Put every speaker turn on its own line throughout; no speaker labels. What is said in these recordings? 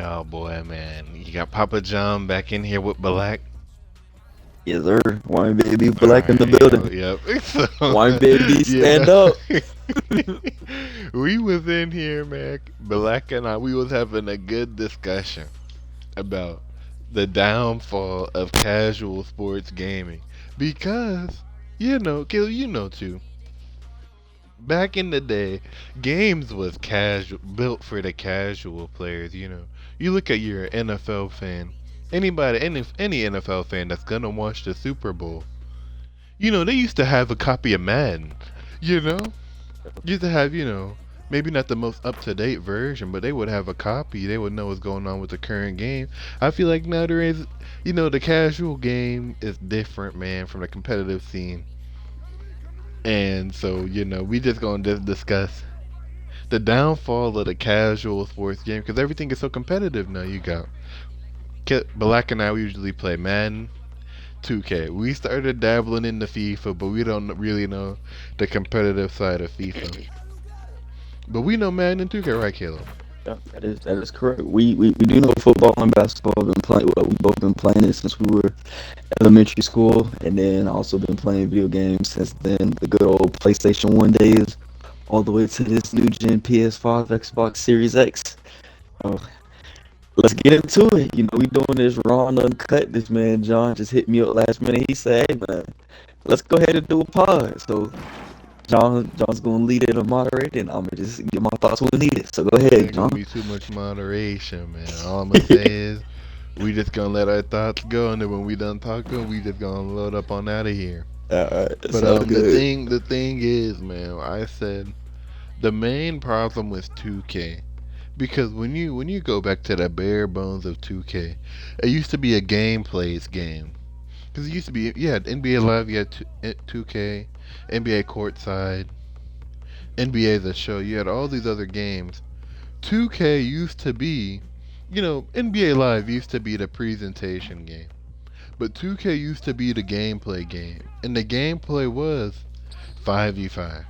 Oh boy, man. You got Papa John back in here with Black.
Yes, sir. YNBAB Black in the
Alright,
building.
yep. So,
YNBAB
yeah.
stand up.
We was in here, man. Black and I, we was having a good discussion about the downfall of casual sports gaming. Because, Kill, too. Back in the day, games was casual, built for the casual players. You look at your NFL fan, any NFL fan that's gonna watch the Super Bowl. They used to have a copy of Madden. You know, used to have, maybe not the most up to date version, but they would have a copy. They would know what's going on with the current game. I feel like nowadays, the casual game is different, man, from the competitive scene. And so, we just gonna discuss the downfall of the casual sports game because everything is so competitive now. You got Black and I, we usually play Madden, 2K. We started dabbling in the FIFA, but we don't really know the competitive side of FIFA. But we know Madden and 2K, right, Caleb?
Yeah, that is correct. We do know football and basketball. Been playing. Well, we both been playing it since we were elementary school, and then also been playing video games since then. The good old PlayStation 1 days, all the way to this new gen PS5, Xbox Series X. Oh, let's get into it. We doing this raw and uncut. This man John just hit me up last minute. He said, "Hey man, let's go ahead and do a pod." So John's gonna lead it and moderate, and I'm gonna just get my thoughts when needed. So go
It
ahead,
ain't gonna
John.
be too much moderation, man. All I'm gonna say is we just gonna let our thoughts go, and then when we done talking, we just gonna load up on out of here.
That
But
sounds
the
good.
thing is, man, I said the main problem with 2K because when you go back to the bare bones of 2K, it used to be a gameplays game. Because it used to be, you had NBA Live, you had 2K, NBA Courtside, NBA The Show, you had all these other games. 2K used to be, NBA Live used to be the presentation game. But 2K used to be the gameplay game. And the gameplay was 5v5.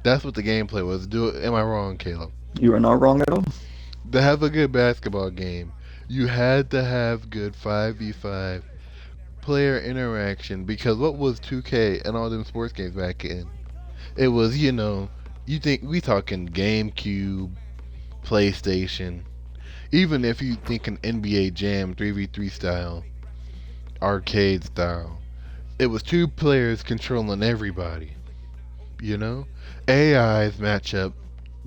That's what the gameplay was. Am I wrong, Caleb?
You are not wrong at all.
To have a good basketball game, you had to have good 5v5 player interaction because what was 2K and all them sports games back in? It was, you think we talking GameCube, PlayStation, even if you think an NBA Jam 3v3 style, arcade style, it was two players controlling everybody. You know, AIs match up,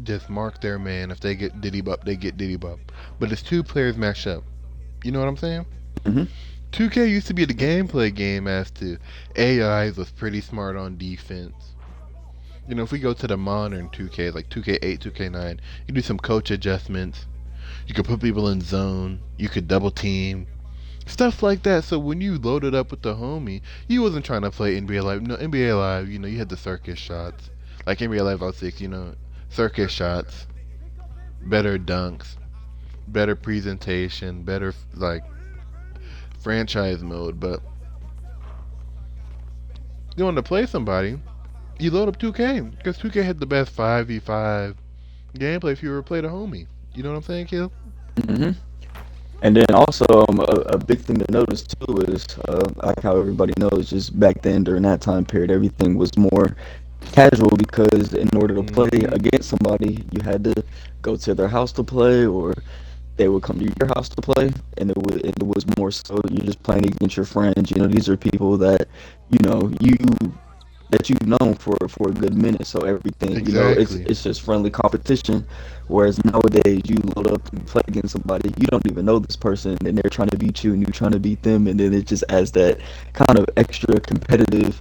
just mark their man. If they get Diddy Bop, they get Diddy Bop. But it's two players match up. You know what I'm saying?
Hmm.
2K used to be the gameplay game as to AIs was pretty smart on defense. If we go to the modern 2K, like 2K8, 2K9, you do some coach adjustments. You could put people in zone. You could double team. Stuff like that. So when you loaded up with the homie, you wasn't trying to play NBA Live. No, NBA Live, you had the circus shots. Like NBA Live 06, circus shots, better dunks, better presentation, better, like, franchise mode. But you want to play somebody, you load up 2K. Because 2K had the best 5v5 gameplay if you ever played a homie. You know what I'm saying, Kill?
Hmm. And then also a big thing to notice too is like how everybody knows, just back then during that time period, everything was more casual because in order to play
Hmm.
against somebody, you had to go to their house to play, or they would come to your house to play, and it was more so you're just playing against your friends. These are people that you that you've known for a good minute. So everything, it's
Exactly.
it's just friendly competition. Whereas nowadays, you load up and play against somebody, you don't even know this person, and they're trying to beat you, and you're trying to beat them, and then it just adds that kind of extra competitive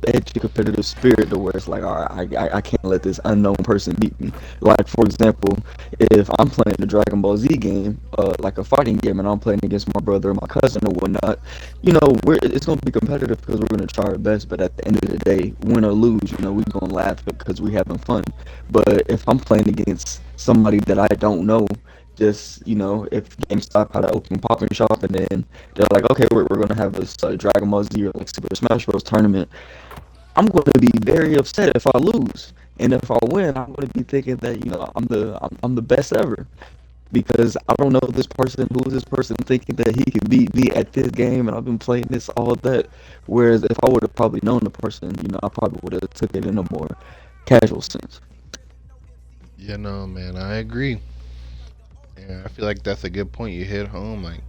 edge, competitive spirit to where it's like, all right, I can't let this unknown person beat me. Like for example, if I'm playing the Dragon Ball Z game, like a fighting game, and I'm playing against my brother or my cousin or whatnot, it's gonna be competitive because we're gonna try our best. But at the end of the day, win or lose, we're gonna laugh because we having fun. But if I'm playing against somebody that I don't know, just if GameStop had an open popping shop and then they're like, okay, we're gonna have this Dragon Ball Z or like Super Smash Bros tournament, I'm gonna be very upset if I lose. And if I win, I'm gonna be thinking that I'm the best ever. because I don't know this person. Who is this person thinking that he can beat me at this game? And I've been playing this all that. Whereas if I would have probably known the person, I probably would have took it in a more casual sense.
Man, I agree. And I feel like that's a good point you hit home. Like,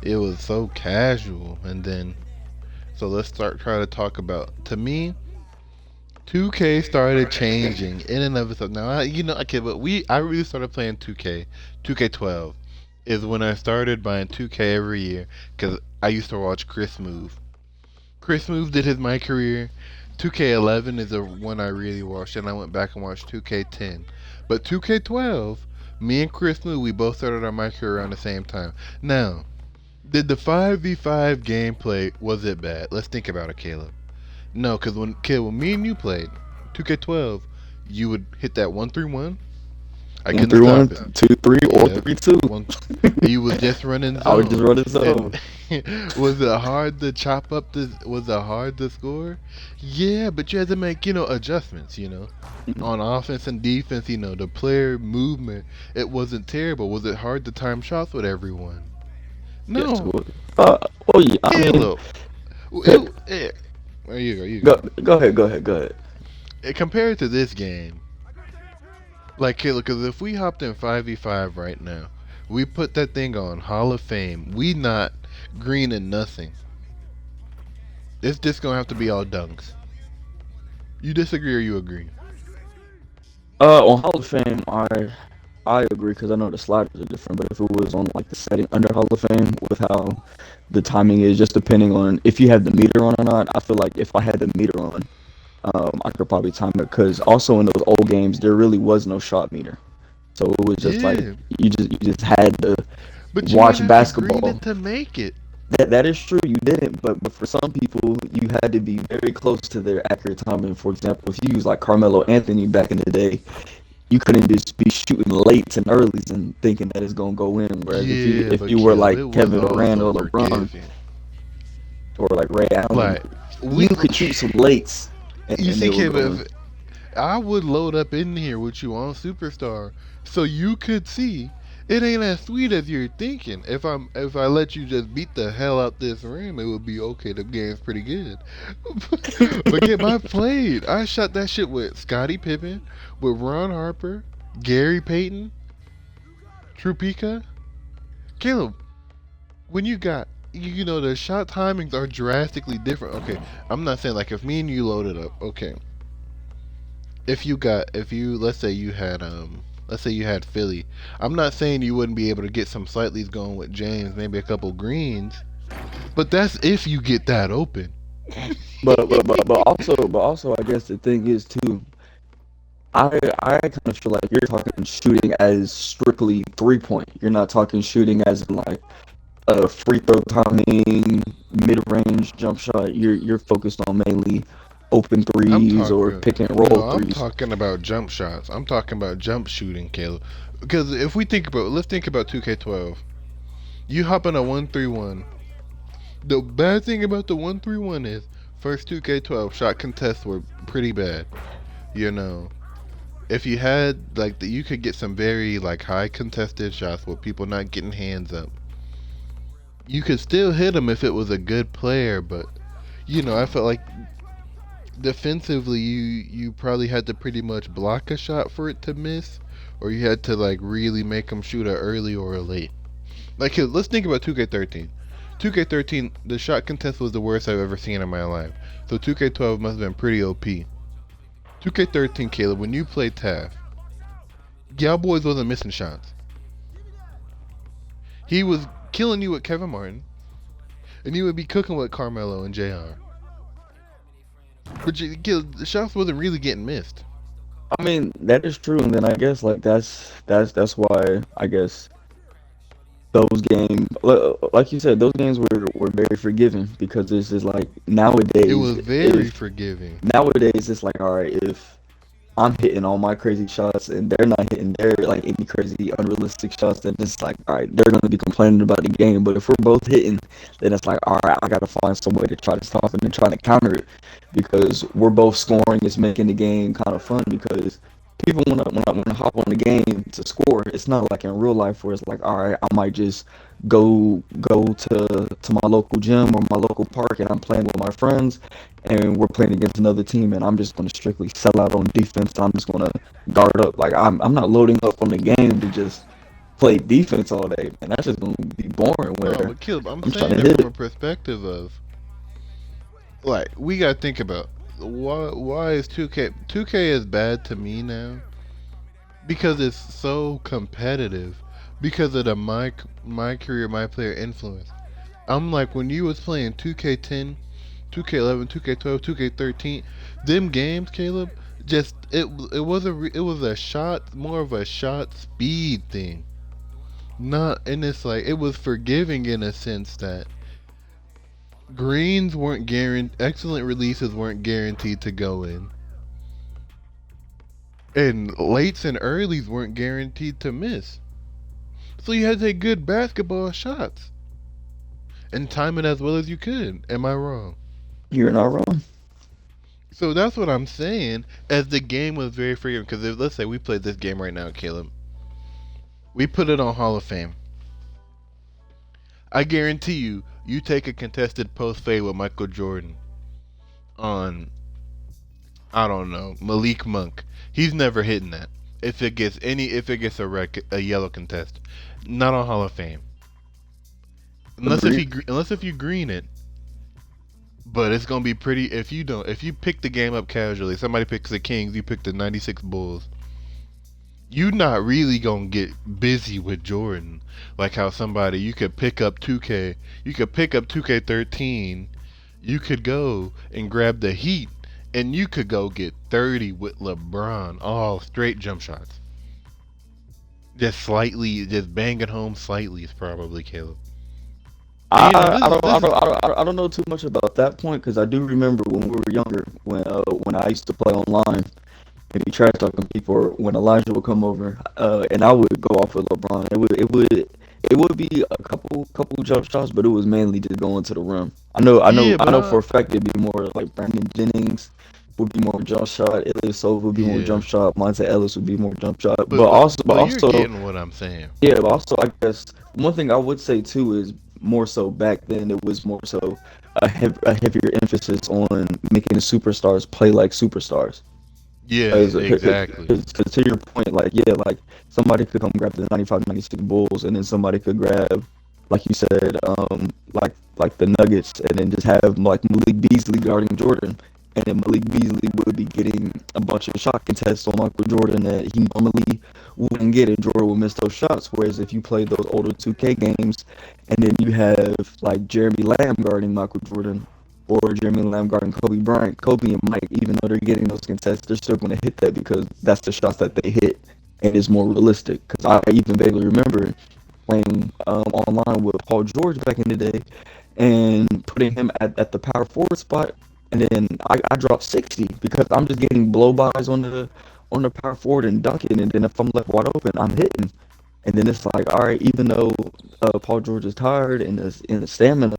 it was so casual. And then, so let's start trying to talk about, to me, 2K started changing in and of itself. Now, okay, but I really started playing 2K. 2K12 is when I started buying 2K every year because I used to watch Chris move. Chris Move did his my career. 2K11 is the one I really watched, and I went back and watched 2K10. But 2K12, me and Chris Move, we both started our my career around the same time. Now, did the 5v5 gameplay, was it bad? Let's think about it, Caleb. No, because when me and you played 2K12, you would hit that 1-3-1. I
One
couldn't
three one,
stop it.
2-3, or
Yeah,
3-2.
one. You was just running
I would just
zone.
run it zone.
And was it hard to chop up this? Was it hard to score? Yeah, but you had to make adjustments. On offense and defense. The player movement. It wasn't terrible. Was it hard to time shots with everyone?
Yes.
No.
Well, yeah. I mean,
Caleb. There you go. You go.
go ahead.
Compared to this game, like Caleb, because if we hopped in 5v5 right now, we put that thing on Hall of Fame. We not green and nothing. It's just gonna have to be all dunks. You disagree or you agree?
On Hall of Fame, I agree because I know the sliders are different. But if it was on like the setting under Hall of Fame, with how the timing is, just depending on if you have the meter on or not, I feel like if I had the meter on, I could probably time it. Because also in those old games, there really was no shot meter, so it was just like
Yeah,
you just had to
but you didn't
watch
have to green
basketball.
it to make it.
That is true. You didn't, but for some people, you had to be very close to their accurate timing. For example, if you use like Carmelo Anthony back in the day, you couldn't just be shooting late and earlys and thinking that it's gonna go in. Whereas if you
Yeah,
if
but
you were
Caleb,
like
it was
Kevin Durant
also
or LeBron
forgiving.
or like Ray Allen,
Like
you
we,
could shoot some lates
you
and
see,
they were
Caleb,
going.
if I would load up in here with you on Superstar, so you could see it ain't as sweet as you're thinking. If I let you just beat the hell out this rim, it would be okay. The game's pretty good. But get my played. I shot that shit with Scottie Pippen, with Ron Harper, Gary Payton, Trupika. Caleb, when the shot timings are drastically different. Okay, I'm not saying like if me and you loaded up. Okay, let's say you had Philly. I'm not saying you wouldn't be able to get some slightlies going with James, maybe a couple greens, but that's if you get that open.
But also, I guess the thing is too. I kind of feel like you're talking shooting as strictly 3 point. You're not talking shooting as in like free throw timing, mid range jump shot. You're focused on mainly open
I'm
threes or
talking
pick and
no,
roll
I'm
threes.
talking about jump shots. I'm talking about jump shooting, Caleb. Because let's think about 2K12. You hop on a 1-3-1. The bad thing about the 1-3-1 is first 2K12 shot contests were pretty bad. You know, if you had like you could get some very like high contested shots with people not getting hands up. You could still hit them if it was a good player, but I felt like defensively you probably had to pretty much block a shot for it to miss, or you had to like really make them shoot a early or a late. Like let's think about 2K13. 2K13, the shot contest was the worst I've ever seen in my life. So 2K12 must have been pretty OP. 2K13, Caleb, when you played TAF, y'all boys wasn't missing shots. He was killing you with Kevin Martin, and he would be cooking with Carmelo and JR. But the shots wasn't really getting missed.
I mean that is true, and then I guess like that's why I guess those games, like you said, those games were very forgiving because it's just like
It was very
if
forgiving.
nowadays it's like all right if I'm hitting all my crazy shots and they're not hitting their like any crazy unrealistic shots, then it's like all right they're gonna be complaining about the game. But if we're both hitting, then it's like all right I gotta find some way to try to stop it and try to counter it because we're both scoring. It's making the game kind of fun because people when I hop on the game to score, it's not like in real life where it's like, all right, I might just go to my local gym or my local park and I'm playing with my friends and we're playing against another team and I'm just gonna strictly sell out on defense. I'm just gonna guard up. Like I'm not loading up on the game to just play defense all day, and that's just gonna be boring.
No,
Where
but Caleb, I'm
I'm trying
saying
to
it from a
hit.
perspective of like we gotta think about why is 2K is bad to me now because it's so competitive because of the my career my player influence. I'm like when you was playing 2K10, 2K11, 2K12, 2K13, them games, Caleb, just it was a shot more of a shot speed thing. Not and it's like it was forgiving in a sense that greens weren't guaranteed, excellent releases weren't guaranteed to go in, and lates and earlies weren't guaranteed to miss. So you had to take good basketball shots and time it as well as you could. Am I wrong?
You're not wrong.
So that's what I'm saying. As the game was very forgiving, because let's say we played this game right now, Caleb, we put it on Hall of Fame. I guarantee you, you take a contested post fade with Michael Jordan on I don't know, Malik Monk. He's never hitting that. If it gets a yellow contest, not on Hall of Fame.
Agreed.
Unless if you green it, but it's gonna be pretty if you don't. If you pick the game up casually, somebody picks the Kings, you pick the '96 Bulls. You not really gonna get busy with Jordan like how somebody you could pick up 2K, you could pick up 2K13, you could go and grab the Heat, and you could go get 30 with LeBron, all straight jump shots. Just slightly, just banging home slightly is probably Caleb. And you know
I don't know too much about that point because I do remember when we were younger when I used to play online and be trash talking people when Elijah would come over and I would go off with LeBron. It would be a couple jump shots, but it was mainly just going to the rim.
yeah,
I
but
know for a fact it'd be more like Brandon Jennings would be more jump shot, Ilyasova would be more
yeah,
jump shot, Monte Ellis would be more jump shot,
but you're
also
getting what I'm saying.
yeah, but also I guess one thing I would say too is more so back then it was more so a heavier emphasis on making the superstars play like superstars.
Yeah, exactly.
Because to your point, like yeah, like somebody could come grab the 95, 96 Bulls, and then somebody could grab, like you said, like the Nuggets, and then just have like Malik Beasley guarding Jordan, and then Malik Beasley would be getting a bunch of shot contests on Michael Jordan that he normally wouldn't get, and Jordan would miss those shots. Whereas if you played those older 2K games, and then you have like Jeremy Lamb guarding Michael Jordan, or Jeremy Lamb guarding Kobe Bryant, Kobe and Mike, even though they're getting those contests, they're still going to hit that because that's the shots that they hit and it's more realistic. Because I even vaguely remember playing online with Paul George back in the day and putting him at the power forward spot, and then I dropped 60 because I'm just getting blow bys on the power forward and dunking, and then if I'm left wide open, I'm hitting. And then it's like, all right, even though Paul George is tired and the stamina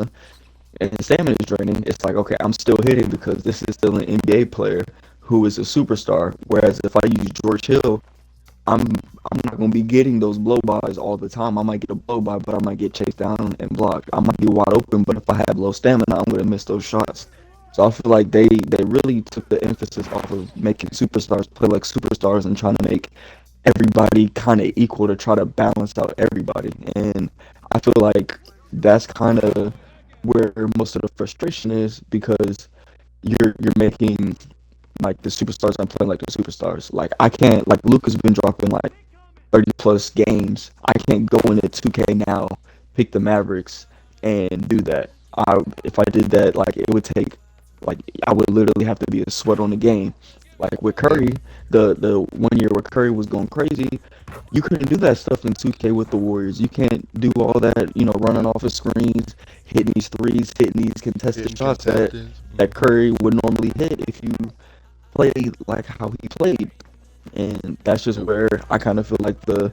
and stamina is draining, it's like, okay, I'm still hitting because this is still an NBA player who is a superstar. Whereas if I use George Hill, I'm I'm not gonna be getting those blow bys all the time. I might get a blow by, but I might get chased down and blocked. I might be wide open, but if I have low stamina, I'm gonna miss those shots. So I feel like they really took the emphasis off of making superstars play like superstars and trying to make everybody kind of equal to try to balance out everybody. And I feel like that's kind of where most of the frustration is because you're making like the superstars and playing like the superstars. Like I can't like Luka's been dropping like 30 plus games. I can't go into 2K now, pick the Mavericks and do that. If I did that, like it would take like I would literally have to be a sweat on the game. Like with
Yep.
Curry, the 1 year where Curry was going crazy, you couldn't do that stuff in 2K with the Warriors. You can't do all that, running
Yep.
off of screens, hitting these threes, hitting these contested
Hitting
shots that
contestants.
that Curry would normally hit if you played like how he played. And that's just
Yep.
where I kind of feel like the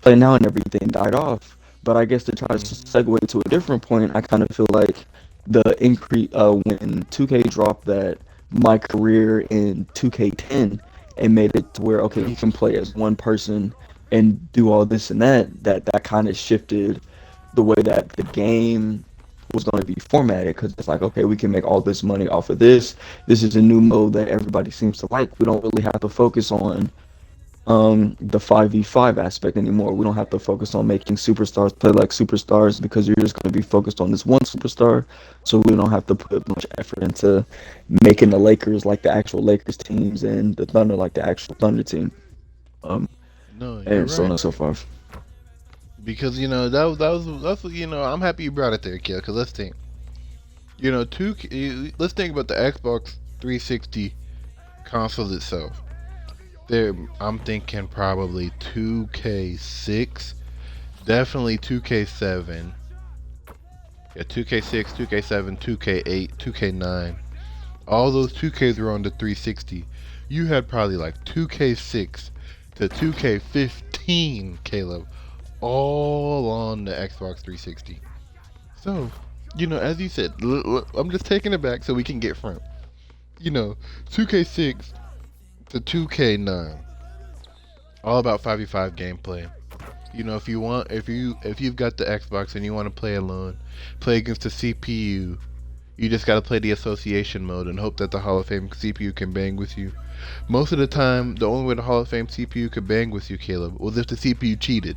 play now and everything died off. But I guess to try to
Hmm.
segue to a different point, I kind of feel like the increase when 2K dropped that my career in 2K10 and made it to where okay, you can play as one person and do all this and that kind of shifted the way that the game was going to be formatted because it's like okay, we can make all this money off of this. This is a new mode that everybody seems to like. We don't really have to focus on the 5v5 aspect anymore. We don't have to focus on making superstars play like superstars because you're just going to be focused on this one superstar. So we don't have to put much effort into making the Lakers like the actual Lakers teams and the Thunder like the actual Thunder team. Um,
No, you're
and so on
right.
and so forth.
Because that's I'm happy you brought it there, kid. Because let's think. Let's think about the Xbox 360 console itself. There, I'm thinking probably 2K6, definitely 2K7, yeah, 2K6, 2K7, 2K8, 2K9. All those 2Ks were on the 360. You had probably like 2K6 to 2K15, Caleb, all on the Xbox 360. So, as you said, I'm just taking it back so we can get from, 2K6 to 2K9, all about 5v5 gameplay. If you've got the Xbox and you want to play alone, play against the CPU. You just gotta play the association mode and hope that the Hall of Fame CPU can bang with you. Most of the time, the only way the Hall of Fame CPU could bang with you, Caleb, was if the CPU cheated.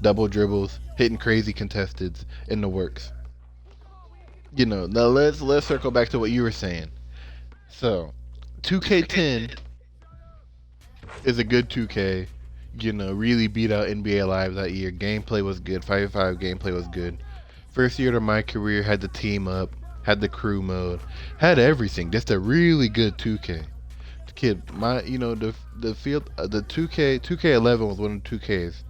Double dribbles, hitting crazy contesteds, in the works. Now let's circle back to what you were saying. So, 2K10 is a good 2K. Really beat out NBA Live that year. Gameplay was good. 5v5 gameplay was good. First year of my career, had the team up, had the crew mode, had everything. Just a really good 2K. Kid, the field, the 2K11 was one of the 2Ks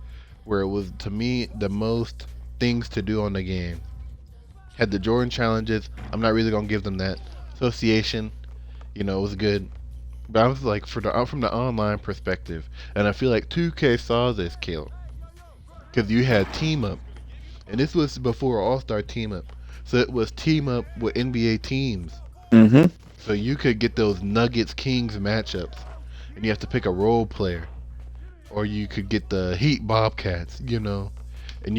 where it was to me the most things to do on the game. Had the Jordan challenges. I'm not really gonna give them that. Association, it was good. But I was like, I'm from the online perspective, and I feel like 2K saw this, Caleb, because you had team up, and this was before All Star team up, so it was team up with NBA teams,
Mm-hmm.
so you could get those Nuggets Kings matchups, and you have to pick a role player, or you could get the Heat Bobcats, and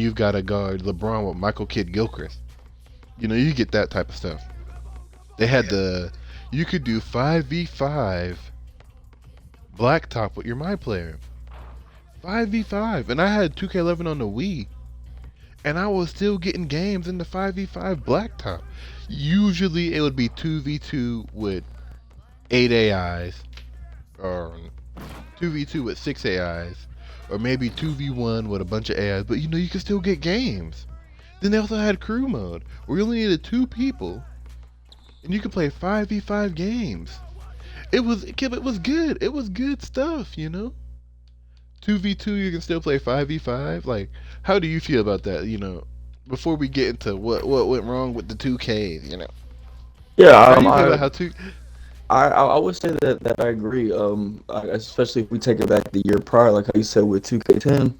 you've got to guard LeBron with Michael Kidd Gilchrist. You get that type of stuff. They had you could do 5v5 blacktop with your my player. 5v5. And I had 2K11 on the Wii. And I was still getting games in the 5v5 blacktop. Usually it would be 2v2 with 8 AIs. Or 2v2 with 6 AIs. Or maybe 2v1 with a bunch of AIs. But you could still get games. Then they also had crew mode, where you only needed 2 people. And you could play 5v5 games. It was good. It was good stuff, 2v2 you can still play 5v5. Like, how do you feel about that, before we get into what went wrong with the 2Ks.
Yeah,
How do you feel about how two
I would say that I agree. Especially if we take it back the year prior, like how you said with 2K10.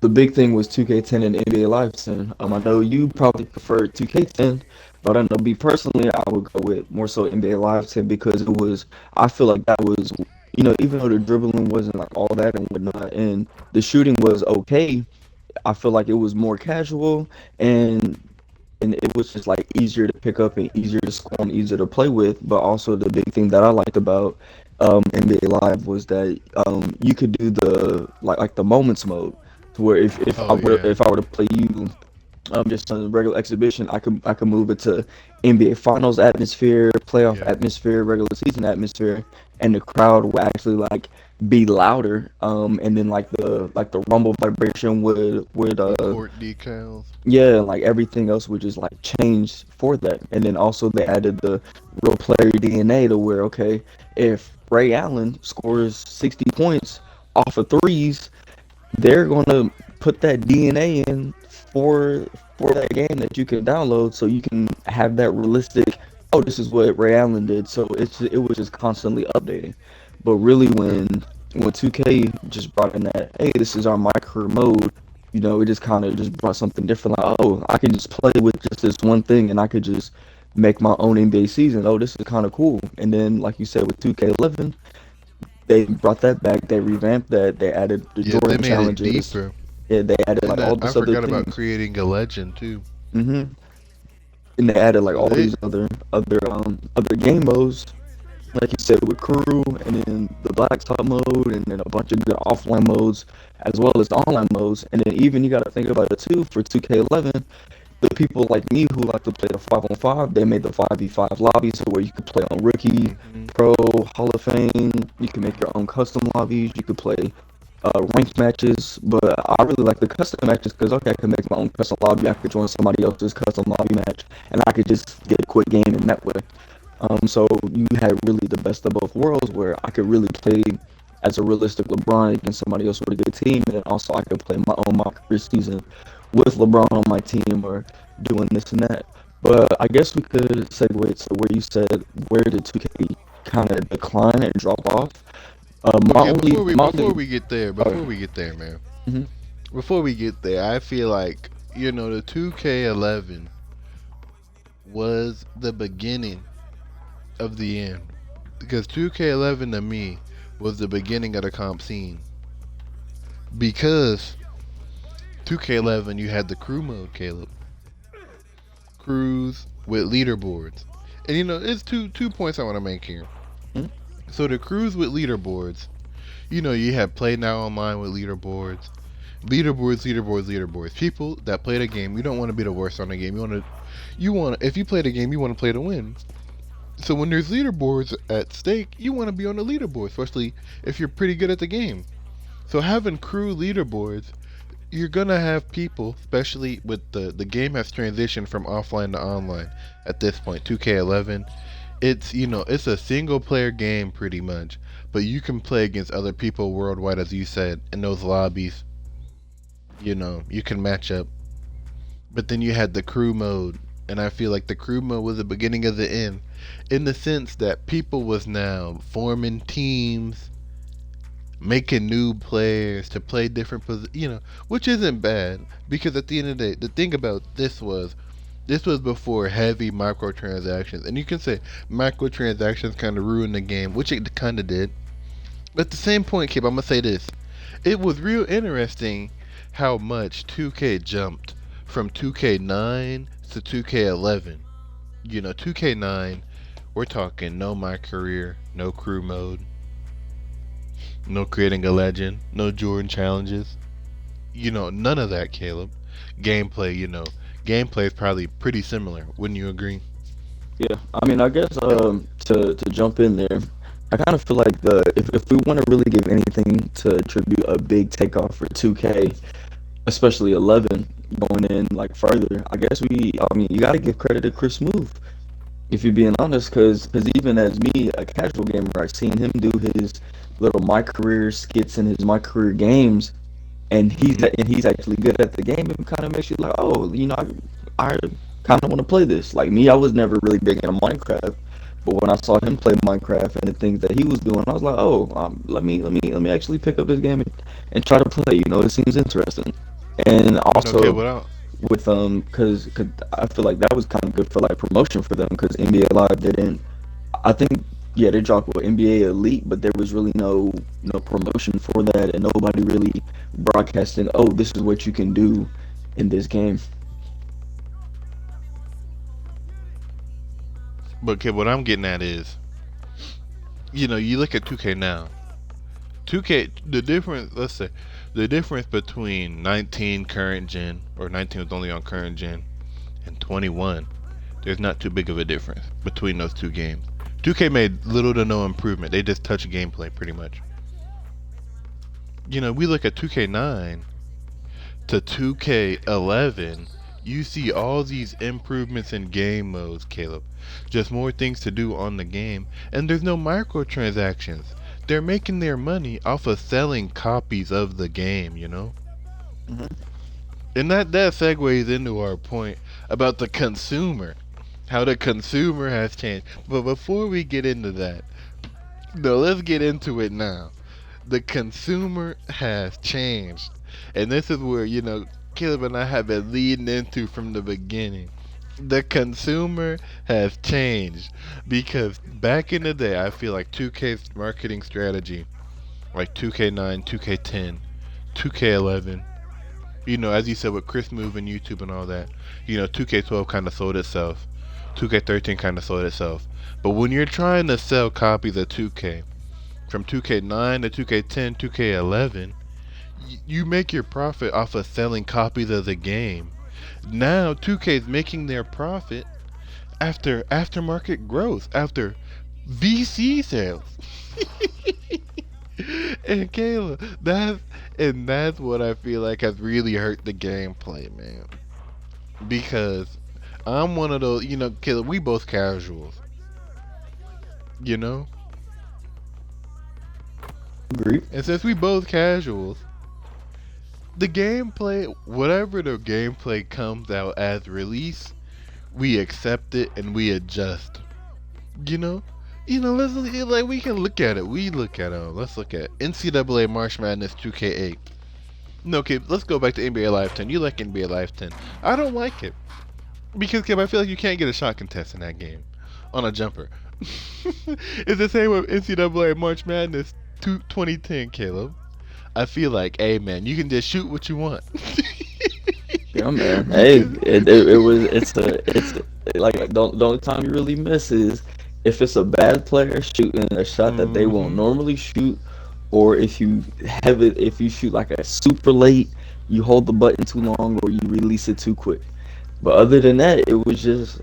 The big thing was 2K10 and NBA Live 10. I know you probably preferred 2K10, but I know me personally, I would go with more so NBA Live 10 because I feel like that was, even though the dribbling wasn't like all that and whatnot, and the shooting was okay, I feel like it was more casual and it was just like easier to pick up and easier to score and easier to play with. But also the big thing that I liked about NBA Live was that you could do the like the moments mode, to where
Oh yeah.
if I were to play you just on a regular exhibition, I could move it to NBA Finals atmosphere, playoff
Yep.
atmosphere, regular season atmosphere, and the crowd would actually like be louder. And then like the rumble vibration
The court decals.
yeah, like everything else would just like change for that. And then also they added the real player DNA to where okay, if Ray Allen scores 60 points off of threes, they're gonna put that DNA in for that game that you can download, so you can have that realistic. Oh, this is what Ray Allen did. So it was just constantly updating. But really, when 2K just brought in that, hey, this is our my career mode. It just kind of just brought something different. Like, oh, I can just play with just this one thing, and I could just make my own NBA season. Oh, this is kind of cool. And then, like you said, with 2K11, They brought that back. They revamped that. They added the
Yeah, they
Jordan
made it
challenges.
deeper.
Yeah, they added
And
like all
I
this other
forgot about
things.
creating a legend too.
Hmm. And they added like
So
all
they
these other game modes, like you said, with crew, and then the blacktop mode, and then a bunch of good offline modes, as well as the online modes. And then even you got to think about it too for 2K11. The people like me who like to play the 5-on-5, they made the 5v5 lobby so where you could play on rookie,
hmm
pro, Hall of Fame. You can make your own custom lobbies. You could play ranked matches, but I really like the custom matches because okay, I can make my own custom lobby. I could join somebody else's custom lobby match, and I could just get a quick game in that way. So you had really the best of both worlds where I could really play as a realistic LeBron against somebody else with a good team, and then also I could play my own mock career season with LeBron on my team or doing this and that. But I guess we could segue to where you said where did 2K kind of decline and drop off.
Okay,
My only,
before we get there, man.
mhm.
Before we get there, I feel like the 2K11 was the beginning of the end because 2K11 to me was the beginning of the comp scene because 2K11 you had the crew mode, Caleb, crews with leaderboards, and it's two points I want to make here.
Mhm.
So the crews with leaderboards, you have play now online with leaderboards. Leaderboards. People that play the game, you don't want to be the worst on the game. If you play the game, you want to play to win. So when there's leaderboards at stake, you want to be on the leaderboard, especially if you're pretty good at the game. So having crew leaderboards, you're gonna have people, especially with the game has transitioned from offline to online at this point. 2K11, it's a single player game pretty much, but you can play against other people worldwide, as you said, in those lobbies. You can match up. But then you had the crew mode, and I feel like the crew mode was the beginning of the end, in the sense that people was now forming teams, making new players to play different which isn't bad because at the end of the day, the thing about this was before heavy microtransactions, and you can say microtransactions kind of ruined the game, which it kind of did. But at the same point, Kip, I'm gonna say this: it was real interesting how much 2K jumped from 2K9 to 2K11. 2K9, we're talking no my career, no crew mode, no creating a legend, no Jordan challenges. None of that, Caleb. Gameplay, gameplay is probably pretty similar. Wouldn't you agree?
Yeah, I mean, I guess to jump in there, I kind of feel like if we want to really give anything to attribute a big takeoff for 2K, especially 11 going in like further, I mean, you got to give credit to Chris Move. If you're being honest, because even as me, a casual gamer, I've seen him do his little my career skits and his my career games, and
hmm
he's actually good at the game. It kind of makes you like, oh, I kind of want to play this. Like me, I was never really big into Minecraft, but when I saw him play Minecraft and the things that he was doing, I was like, oh, let me actually pick up this game and try to play. It seems interesting. And
Okay,
also
what else?
with cause I feel like that was kind of good for like promotion for them because NBA Live didn't. I think yeah they dropped with NBA Elite, but there was really no promotion for that, and nobody really broadcasting. Oh, this is what you can do in this game.
But okay, what I'm getting at is, you look at 2K now. 2K, the difference, let's say, the difference between 19 current gen, or 19 was only on current gen, and 21, there's not too big of a difference between those two games. 2K made little to no improvement. They just touched gameplay pretty much. We look at 2K9 to 2K11, you see all these improvements in game modes, Caleb. Just more things to do on the game, and there's no microtransactions. They're making their money off of selling copies of the game.
Hmm.
And that segues into our point about the consumer, how the consumer has changed. But before we get into that, no, let's get into it now. The consumer has changed. And this is where, Caleb and I have been leading into from the beginning. The consumer has changed because back in the day, I feel like 2K's marketing strategy like 2K9, 2K10, 2K11. As you said with Chris Move and YouTube and all that, 2K12 kind of sold itself. 2K13 kind of sold itself. But when you're trying to sell copies of 2K, from 2K9 to 2K10, 2K11, you make your profit off of selling copies of the game. Now 2K is making their profit after aftermarket growth, after VC sales. And Kayla, that's what I feel like has really hurt the gameplay, man. Because I'm one of those, Kayla, we both casuals, you know?
Agree.
And since we both casuals, the gameplay, whatever the gameplay comes out as release, we accept it and we adjust. You know? Let's like we can look at it. We look at it. Let's look at NCAA March Madness 2K8. No, okay, let's go back to NBA Live 10. You like NBA Live 10. I don't like it. Because, Kev, I feel like you can't get a shot contest in that game on a jumper. It's the same with NCAA March Madness 2010, Caleb. I feel like, hey, man, you can just shoot what you want.
Yeah, man. Hey, it's like the only time you really miss is if it's a bad player shooting a shot that they won't
Mm-hmm.
normally shoot, or if you shoot like a super late, you hold the button too long, or you release it too quick. But other than that, it was just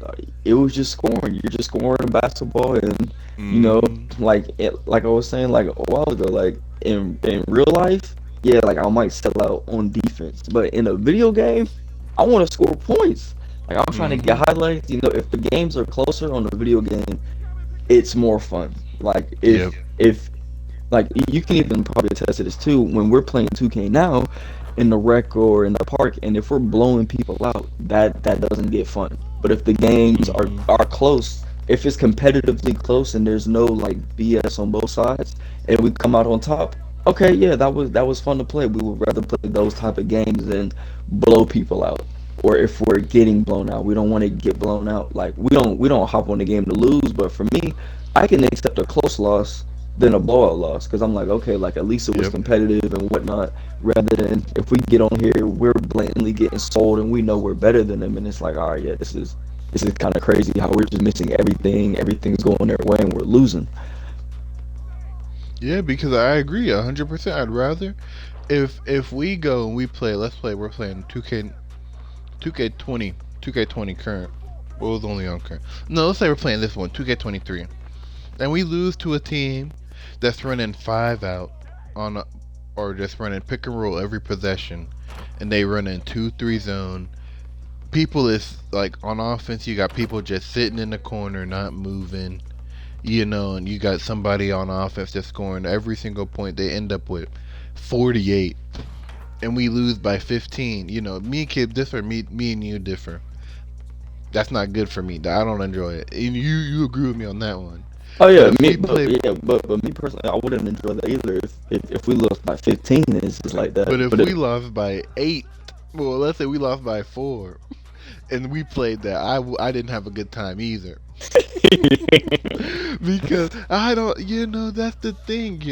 scoring. You're just scoring basketball, and you know,
Mm-hmm.
like I was saying like a while ago, like in real life, yeah, like I might sell out on defense, but in a video game, I want to score points. Like I'm trying to get
Mm-hmm.
highlights. If the games are closer on a video game, it's more fun. Like
Yep.
if like you can even probably attest to this too. When we're playing 2K now, in the rec or in the park, and if we're blowing people out, that doesn't get fun. But if the games are
Mm-hmm.
are close, if it's competitively close and there's no like BS on both sides, and we come out on top, okay, yeah, that was fun to play. We would rather play those type of games than blow people out. Or if we're getting blown out, we don't want to get blown out. Like we don't hop on the game to lose. But for me, I can accept a close loss than a blowout loss because I'm like, okay, like at least it was
Yep.
competitive and whatnot. Rather than if we get on here, we're blatantly getting sold and we know we're better than them, and it's like, all right, yeah, this is kind of crazy how we're just missing everything. Everything's going their way and we're losing.
Yeah, because I agree 100%. I'd rather if we go and we play, let's play. We're playing 2K20, 2K20 current. What was only on current? No, let's say we're playing this one, 2K23, and we lose to a team that's running five out on, or just running pick and roll every possession, and they run in 2-3 zone. People is like on offense. You got people just sitting in the corner, not moving. And you got somebody on offense just scoring every single point. They end up with 48, and we lose by 15. Me and Kid differ. Me and you differ. That's not good for me. I don't enjoy it. And you agree with me on that one.
Oh
But
yeah,
if
me,
we
but
play,
yeah, but me personally, I wouldn't enjoy that either if we lost by 15. It's just like that.
but if
But
we lost by 8, well, let's say we lost by 4, and we played that, I didn't have a good time either. Because I don't, that's the thing,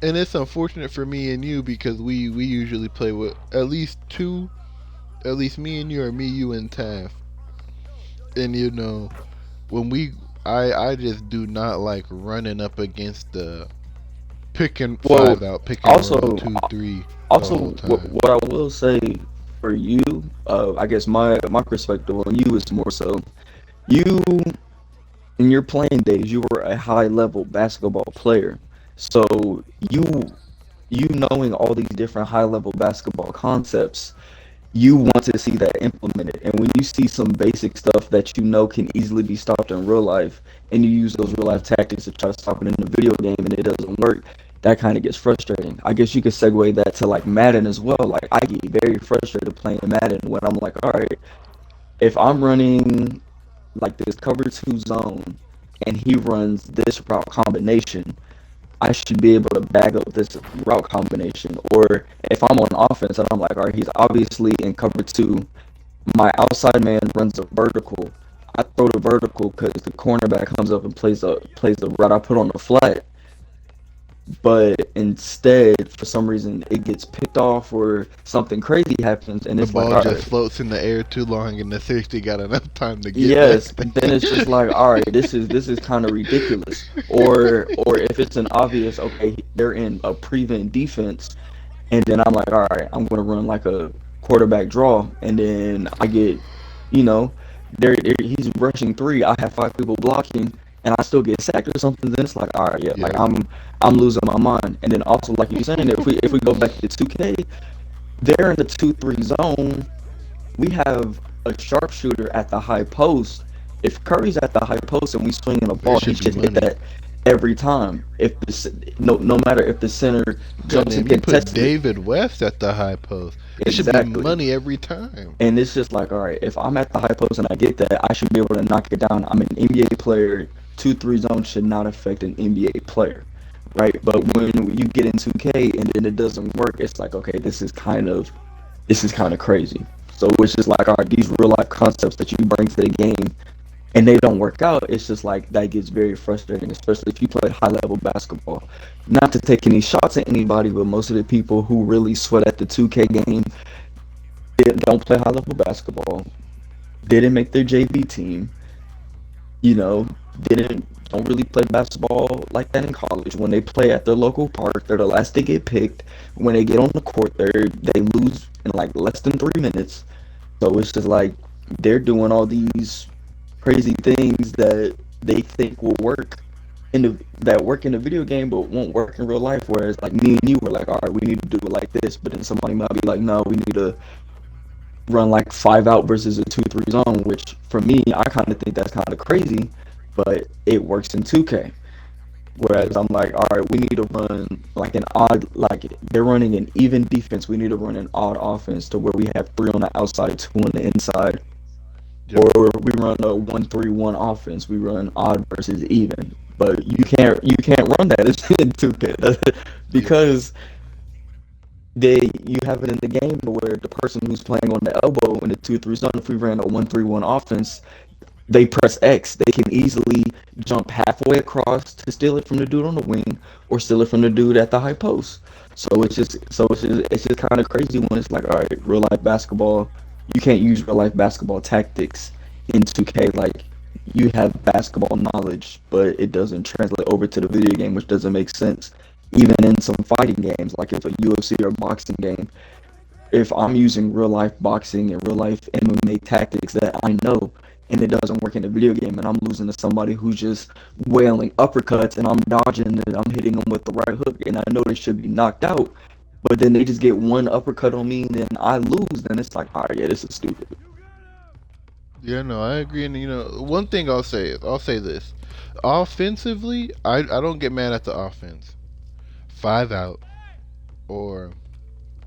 and it's unfortunate for me and you because we usually play with at least two, at least me and you, or me, you, and Taff. And when I just do not like running up against the pick and
well,
five out, pick and
also,
roll 2-3 the
also,
whole
what,
time.
what I will say for you, I guess my perspective on you is more so you in your playing days, you were a high level basketball player. So you you knowing all these different high level basketball concepts, you want to see that implemented. And when you see some basic stuff that you know can easily be stopped in real life, and you use those real
Hmm.
life tactics to try to stop it in the video game and it doesn't work, that kind of gets frustrating. I guess you could segue that to like Madden as well. Like I get very frustrated playing Madden when I'm like, all right, if I'm running like this cover two zone and he runs this route combination, I should be able to bag up this route combination. Or if I'm on offense and I'm like, all right, he's obviously in cover two, my outside man runs a vertical. I throw the vertical because the cornerback comes up and plays the route I put on the flat. but instead, for some reason, it gets picked off or something crazy happens, and
The
it's like,
ball
all
just
right,
floats in the air too long, and the safety got enough time to get back
yes, then
there.
it's just like, all right, this is kind of ridiculous. Or if it's an obvious, okay, they're in a prevent defense, and then I'm like, all right, I'm gonna run like a quarterback draw, and then I get, you know, he's rushing three, I have five people blocking, and I still get sacked or something. Then it's like, all right, yeah, like
Yep.
I'm losing my mind. And then also, like you're saying, if we go back to 2K, they're in the 2-3 zone. We have a sharpshooter at the high post. If Curry's at the high post and we swinging a
It
ball, he
should be
should hit
money.
that every time. If the no matter if the center jumps and
Goddamn, you put
contests it,
David West at the high post. It should be
exactly.
money every time.
And it's just like, all right, if I'm at the high post and I get that, I should be able to knock it down. I'm an NBA player. 2-3 zone should not affect an NBA player, right? But when you get in 2K and then it doesn't work, it's like, okay, this is kind of crazy. So it's just like, all right, these real life concepts that you bring to the game and they don't work out, it's just like that gets very frustrating, especially if you play high level basketball. Not to take any shots at anybody, but most of the people who really sweat at the 2K game don't play high level basketball, didn't make their JV team, you know, didn't don't really play basketball like that in college. When they play at their local park, they're the last to get picked. When they get on the court, they lose in like less than 3 minutes. So it's just like they're doing all these crazy things that they think will work in the video game, but won't work in real life. Whereas like me and you were like, all right, we need to do it like this, but then somebody might be like, no, we need to run like 5 out versus a 2-3 zone. Which for me, I kind of think that's kind of crazy, but it works in 2K.
Yep.
Whereas I'm like, all right, we need to run like an odd, like they're running an even defense. We need to run an odd offense to where we have three on the outside, two on the inside,
Yep.
or we run a 1-3-1 offense. We run odd versus even. But you can't run that in 2K
Yep.
because you have it in the game where the person who's playing on the elbow in the 2-3 zone, if we ran a 1-3-1 offense, they press X, they can easily jump halfway across to steal it from the dude on the wing or steal it from the dude at the high post. So it's just kind of crazy when it's like, all right, real life basketball, you can't use real life basketball tactics in 2K. Like you have basketball knowledge, but it doesn't translate over to the video game, which doesn't make sense. Even in some fighting games, like if a UFC or boxing game, if I'm using real life boxing and real life MMA tactics that I know and it doesn't work in a video game and I'm losing to somebody who's just wailing uppercuts and I'm dodging and I'm hitting them with the right hook and I know they should be knocked out, but then they just get one uppercut on me and then I lose, then it's like, all right, yeah, this is stupid.
Yeah, no, I agree. And one thing I'll say is, I'll say this: offensively, I don't get mad at the offense. 5 out or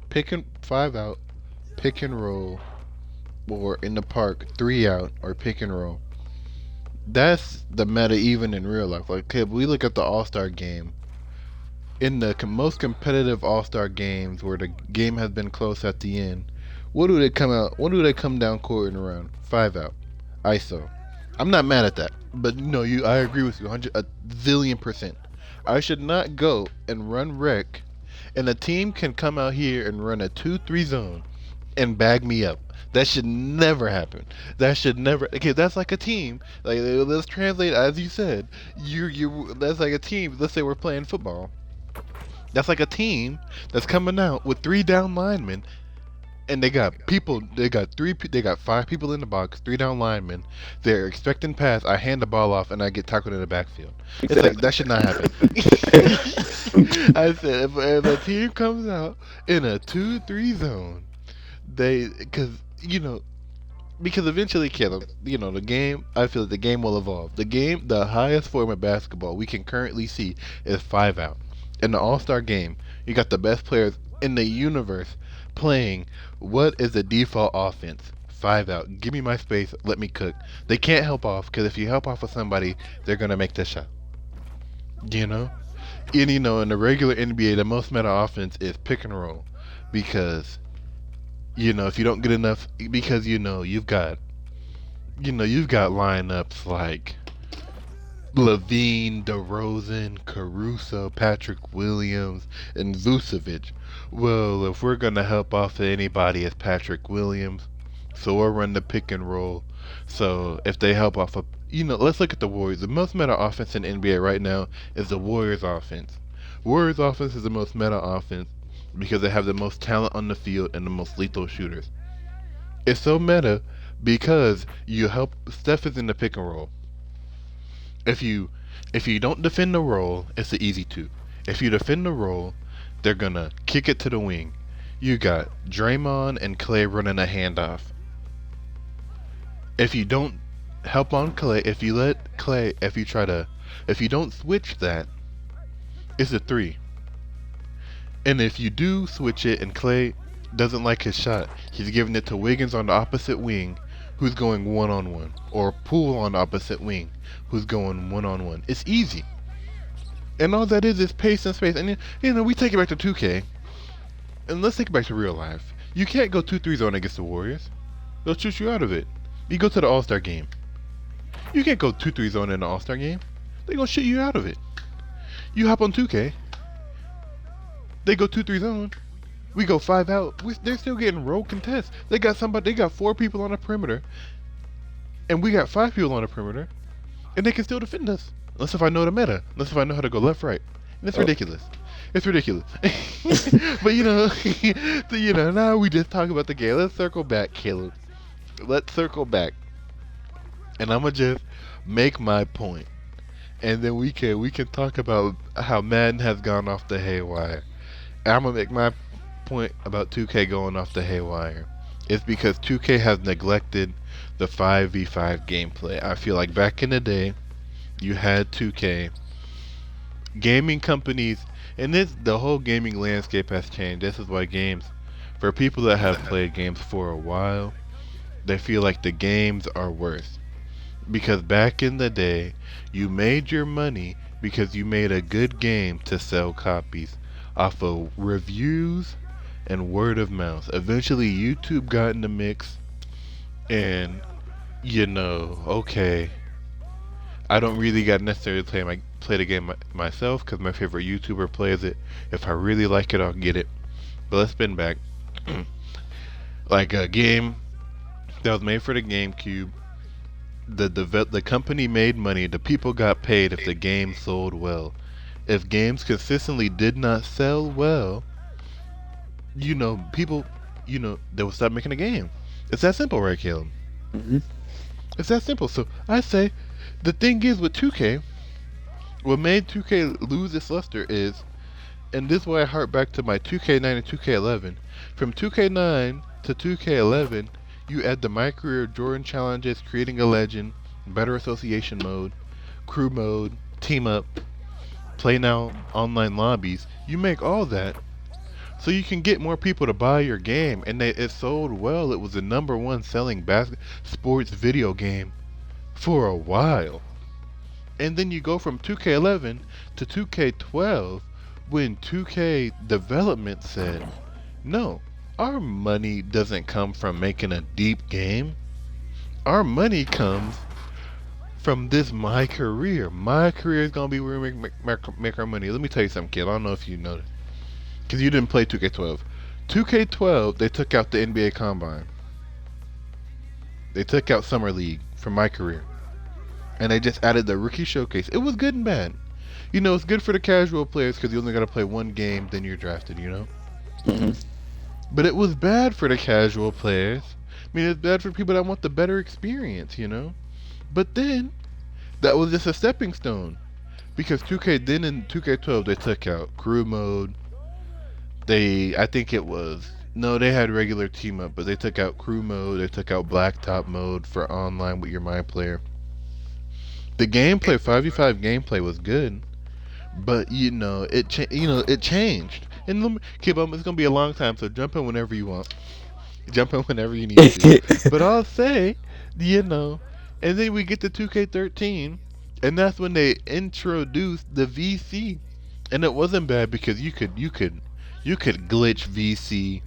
pick and 5 out, pick and roll, or in the park 3 out or pick and roll. That's the meta even in real life. Like, okay, we look at the All Star game. In the most competitive All Star games where the game has been close at the end, what do they come out? What do they come down court and around? 5 out, ISO. I'm not mad at that, but no, I agree with you, a zillion percent. I should not go and run wreck, and a team can come out here and run a 2-3 zone and bag me up. That should never happen. That should never. Okay, that's like a team. Like, let's translate as you said. You. That's like a team. Let's say we're playing football. That's like a team that's coming out with three down linemen, and they got people. They got three. They got five people in the box, three down linemen. They're expecting pass. I hand the ball off, and I get tackled in the backfield. It's like
Exactly.
that should not happen. I said if a team comes out in a 2-3 zone, they because eventually, Caleb, the game. I feel like the game will evolve. The highest form of basketball we can currently see is 5 out. In the All Star game, you got the best players in the universe playing. What is the default offense? 5 out. Give me my space. Let me cook. They can't help off because if you help off with somebody, they're gonna make the shot. You know, and in the regular NBA, the most meta offense is pick and roll because if you don't get enough, because you've got lineups like Levine, DeRozan, Caruso, Patrick Williams, and Vucevic. Well, if we're gonna help off anybody, it's Patrick Williams. So we'll run the pick and roll. So if they help off a, let's look at the Warriors. The most meta offense in the NBA right now is the Warriors offense. Warriors offense is the most meta offense because they have the most talent on the field and the most lethal shooters. It's so meta because you help. Steph is in the pick and roll. If you if you don't defend the roll, it's an easy two. If you defend the roll, they're gonna kick it to the wing. You got Draymond and Clay running a handoff. If you don't help on Clay, if you let Clay, if you don't switch that, it's a three. And if you do switch it and Clay doesn't like his shot, he's giving it to Wiggins on the opposite wing, who's going one on one, or Poole on the opposite wing, who's going one on one. It's easy. And all that is pace and space. And we take it back to 2K, and let's take it back to real life. You can't go 2-3 zone against the Warriors. They'll shoot you out of it. You go to the All-Star game. You can't go 2-3 zone in the All-Star game. They're gonna shoot you out of it. You hop on 2K. They go 2-3 zone. We go 5 out. They're still getting roll contests. They got 4 people on the perimeter, and we got 5 people on the perimeter, and they can still defend us. Unless if I know the meta. Unless if I know how to go left, right. And it's ridiculous. It's ridiculous. But now we just talk about the game. Let's circle back, Caleb. Let's circle back, and I'm gonna just make my point, and then we can talk about how Madden has gone off the haywire. And I'm gonna make my point about 2K going off the haywire. It's because 2K has neglected the 5v5 gameplay. I feel like back in the day, you had 2K. Gaming companies, and the whole gaming landscape has changed. This is why for people that have played games for a while, they feel like the games are worse. Because back in the day, you made your money because you made a good game to sell copies off of reviews and word of mouth. Eventually, YouTube got in the mix, and okay, I don't really got necessarily play the game myself because my favorite YouTuber plays it. If I really like it, I'll get it. But let's spin back. Like a game that was made for the GameCube. The company made money. The people got paid if the game sold well. If games consistently did not sell well, people, they would stop making a game. It's that simple, right, Caleb?
Mm-hmm.
It's that simple. So I say, the thing is with 2K, what made 2K lose its luster is, and this is why I hark back to my 2K9 and 2K11. From 2K9 to 2K11, you add the My Career Jordan challenges, creating a legend, better association mode, crew mode, team up, play now, online lobbies. You make all that so you can get more people to buy your game, and it sold well. It was the #1 selling sports video game for a while. And then you go from 2K11 to 2K12 when 2K development said, no, our money doesn't come from making a deep game. Our money comes from this My Career. My Career is going to be where we make our money. Let me tell you something, kid. I don't know if you know this, because you didn't play 2K12. 2K12, they took out the NBA Combine. They took out Summer League from My Career. And they just added the Rookie Showcase. It was good and bad. It's good for the casual players because you only got to play one game, then you're drafted,
Mm-hmm.
But it was bad for the casual players. I mean, it's bad for people that want the better experience, But then, that was just a stepping stone. Because 2K, then in 2K12, they took out crew mode. They had regular team up, but they took out crew mode. They took out blacktop mode for online with your My Player. The gameplay, 5v5 gameplay was good, but it changed. And Kib, it's gonna be a long time, so jump in whenever you want. Jump in whenever you need to. But I'll say, and then we get to 2K13, and that's when they introduced the VC, and it wasn't bad because you could glitch VC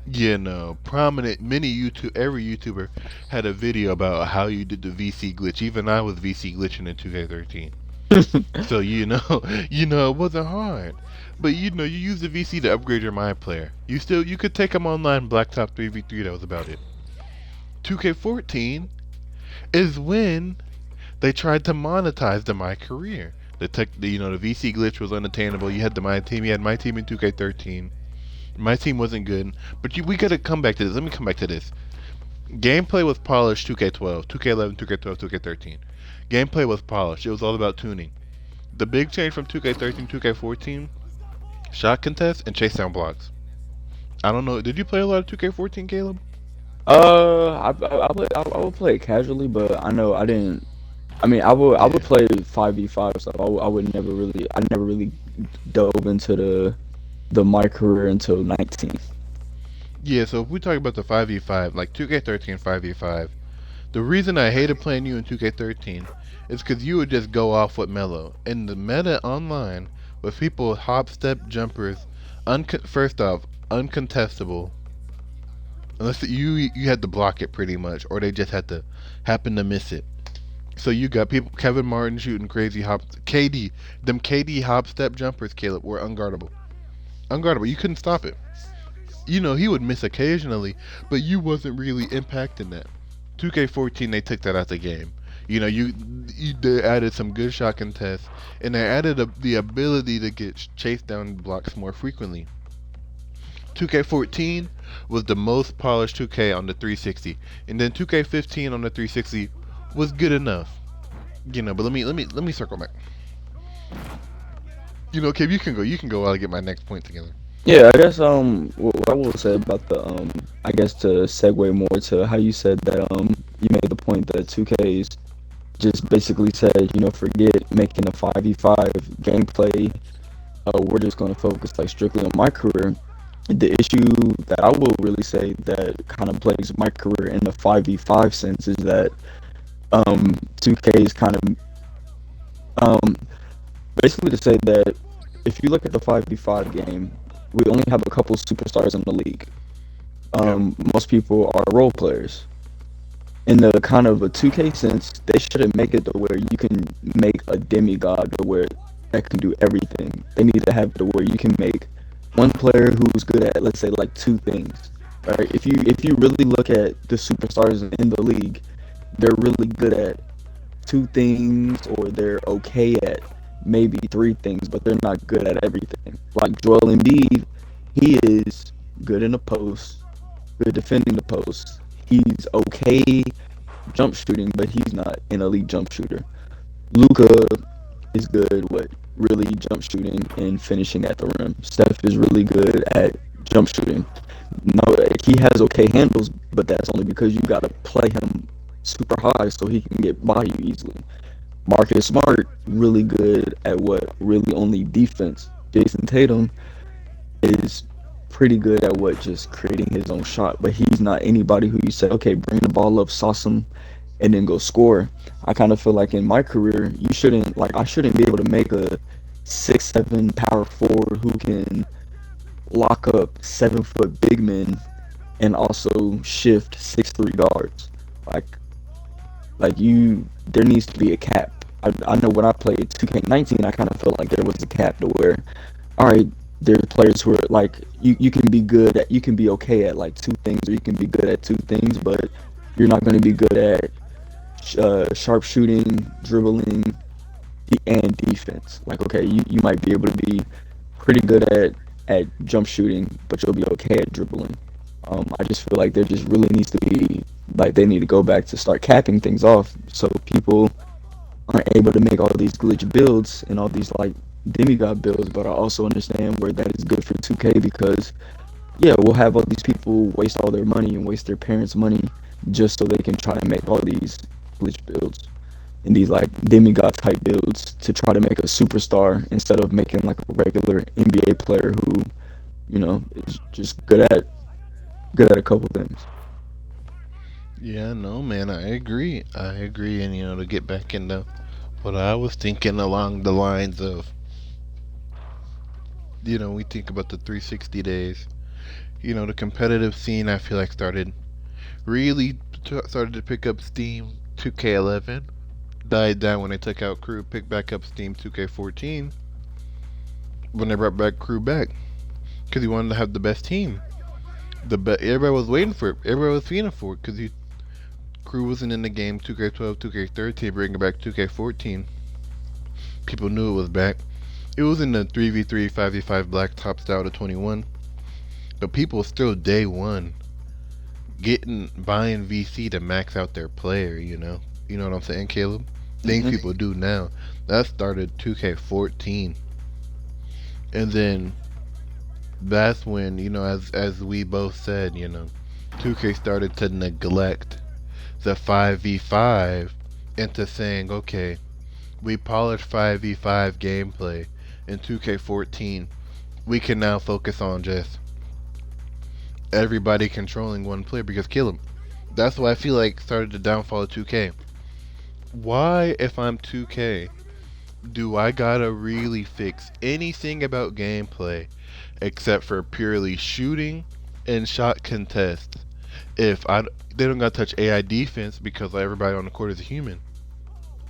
Yeah, no. Prominent, many YouTube, every YouTuber had a video about how you did the VC glitch. Even I was VC glitching in 2K13. So it wasn't hard. But you use the VC to upgrade your My Player. You could take them online Blacktop 3v3. That was about it. 2K14 is when they tried to monetize the My Career. The VC glitch was unattainable. You had the My Team. You had My Team in 2K13. My team wasn't good, but we gotta come back to this. Let me come back to this. Gameplay was polished 2K12, 2K11, 2K12, 2K13. Gameplay was polished. It was all about tuning. The big change from 2K13 to 2K14, shot contests and chase down blocks. I don't know. Did you play a lot of 2K14, Caleb?
I would play it casually, but I know I didn't. I mean, I would
Yeah.
play 5v5 stuff. I would I never really dove into the my career until 19.
Yeah, so if we talk about the 5v5, like 2K13 5v5, the reason I hated playing you in 2K13 is because you would just go off with Mello. In the meta online, with people hop, step, jumpers, first off, uncontestable, unless you had to block it pretty much, or they just had to happen to miss it. So you got people, Kevin Martin shooting crazy hop, them KD hop step jumpers, Caleb, were unguardable. Unguardable, you couldn't stop it. He would miss occasionally, but you wasn't really impacting that. 2K14, they took that out the game. They added some good shot contests, and they added the ability to get chased down blocks more frequently. 2K14 was the most polished 2K on the 360, and then 2K15 on the 360 was good enough. But let me circle back. Kev, you can go while I get my next point together.
Yeah, I guess what I will say about the I guess to segue more to how you said that you made the point that 2K's just basically said, forget making a 5v5 gameplay. We're just going to focus like strictly on my career. The issue that I will really say that kind of plagues my career in the 5v5 sense is that 2K is kind of um, basically to say that if you look at the 5v5 game, we only have a couple superstars in the league.
Yep.
Most people are role players. In the kind of a 2K sense, they shouldn't make it to where you can make a demigod to where that can do everything. They need to have it to where you can make one player who's good at, let's say, like two things. Right? If you really look at the superstars in the league, they're really good at two things, or they're okay at maybe three things, but they're not good at everything. Like Joel Embiid, he is good in the post, good defending the post. He's okay jump shooting, but he's not an elite jump shooter. Luca is good with really jump shooting and finishing at the rim. Steph is really good at jump shooting. No, he has okay handles, but that's only because you got to play him super high so he can get by you easily. Marcus Smart really good at what really only defense. Jason Tatum is pretty good at what just creating his own shot, but he's not anybody who you say, okay, bring the ball up, sauce him, and then go score. I kind of feel like in my career, I shouldn't be able to make a 6'7" power forward who can lock up 7-foot big men and also shift 6'3" guards. Like there needs to be a cap. I know when I played 2K19, I kind of felt like there was a cap to where, all right, there's players who are like you can be good at, you can be okay at like two things, or you can be good at two things, but you're not going to be good at sharp shooting, dribbling, and defense. Like, okay, you might be able to be pretty good at jump shooting, but you'll be okay at dribbling. I just feel like there just really needs to be, like, they need to go back to start capping things off so people aren't able to make all these glitch builds and all these like demigod builds, but I also understand where that is good for 2K because yeah, we'll have all these people waste all their money and waste their parents' money just so they can try to make all these glitch builds and these like demigod type builds to try to make a superstar instead of making like a regular NBA player who, is just good at a couple things.
Yeah, no, man, I agree. I agree, and to get back into what I was thinking along the lines of, we think about the 360 days. The competitive scene I feel like really started to pick up steam. 2K11 died down when they took out crew. Picked back up steam. 2K14 when they brought back crew back because he wanted to have the best team. Everybody was waiting for it. Everybody was feeling for it because crew wasn't in the game. 2K12, 2K13, bringing back 2K14. People knew it was back. It was in the 3v3, 5v5 blacktop style to 21, but people still day one buying VC to max out their player. You know what I'm saying, Caleb? Things
Hmm.
people do now. That started 2K14, and then that's when as we both said, 2K started to neglect the 5v5 into saying, okay, we polished 5v5 gameplay in 2K14. We can now focus on just everybody controlling one player because kill him. That's what I feel like started the downfall of 2K. Why, if I'm 2K, do I gotta really fix anything about gameplay except for purely shooting and shot contest? If I They don't gotta touch AI defense because everybody on the court is a human.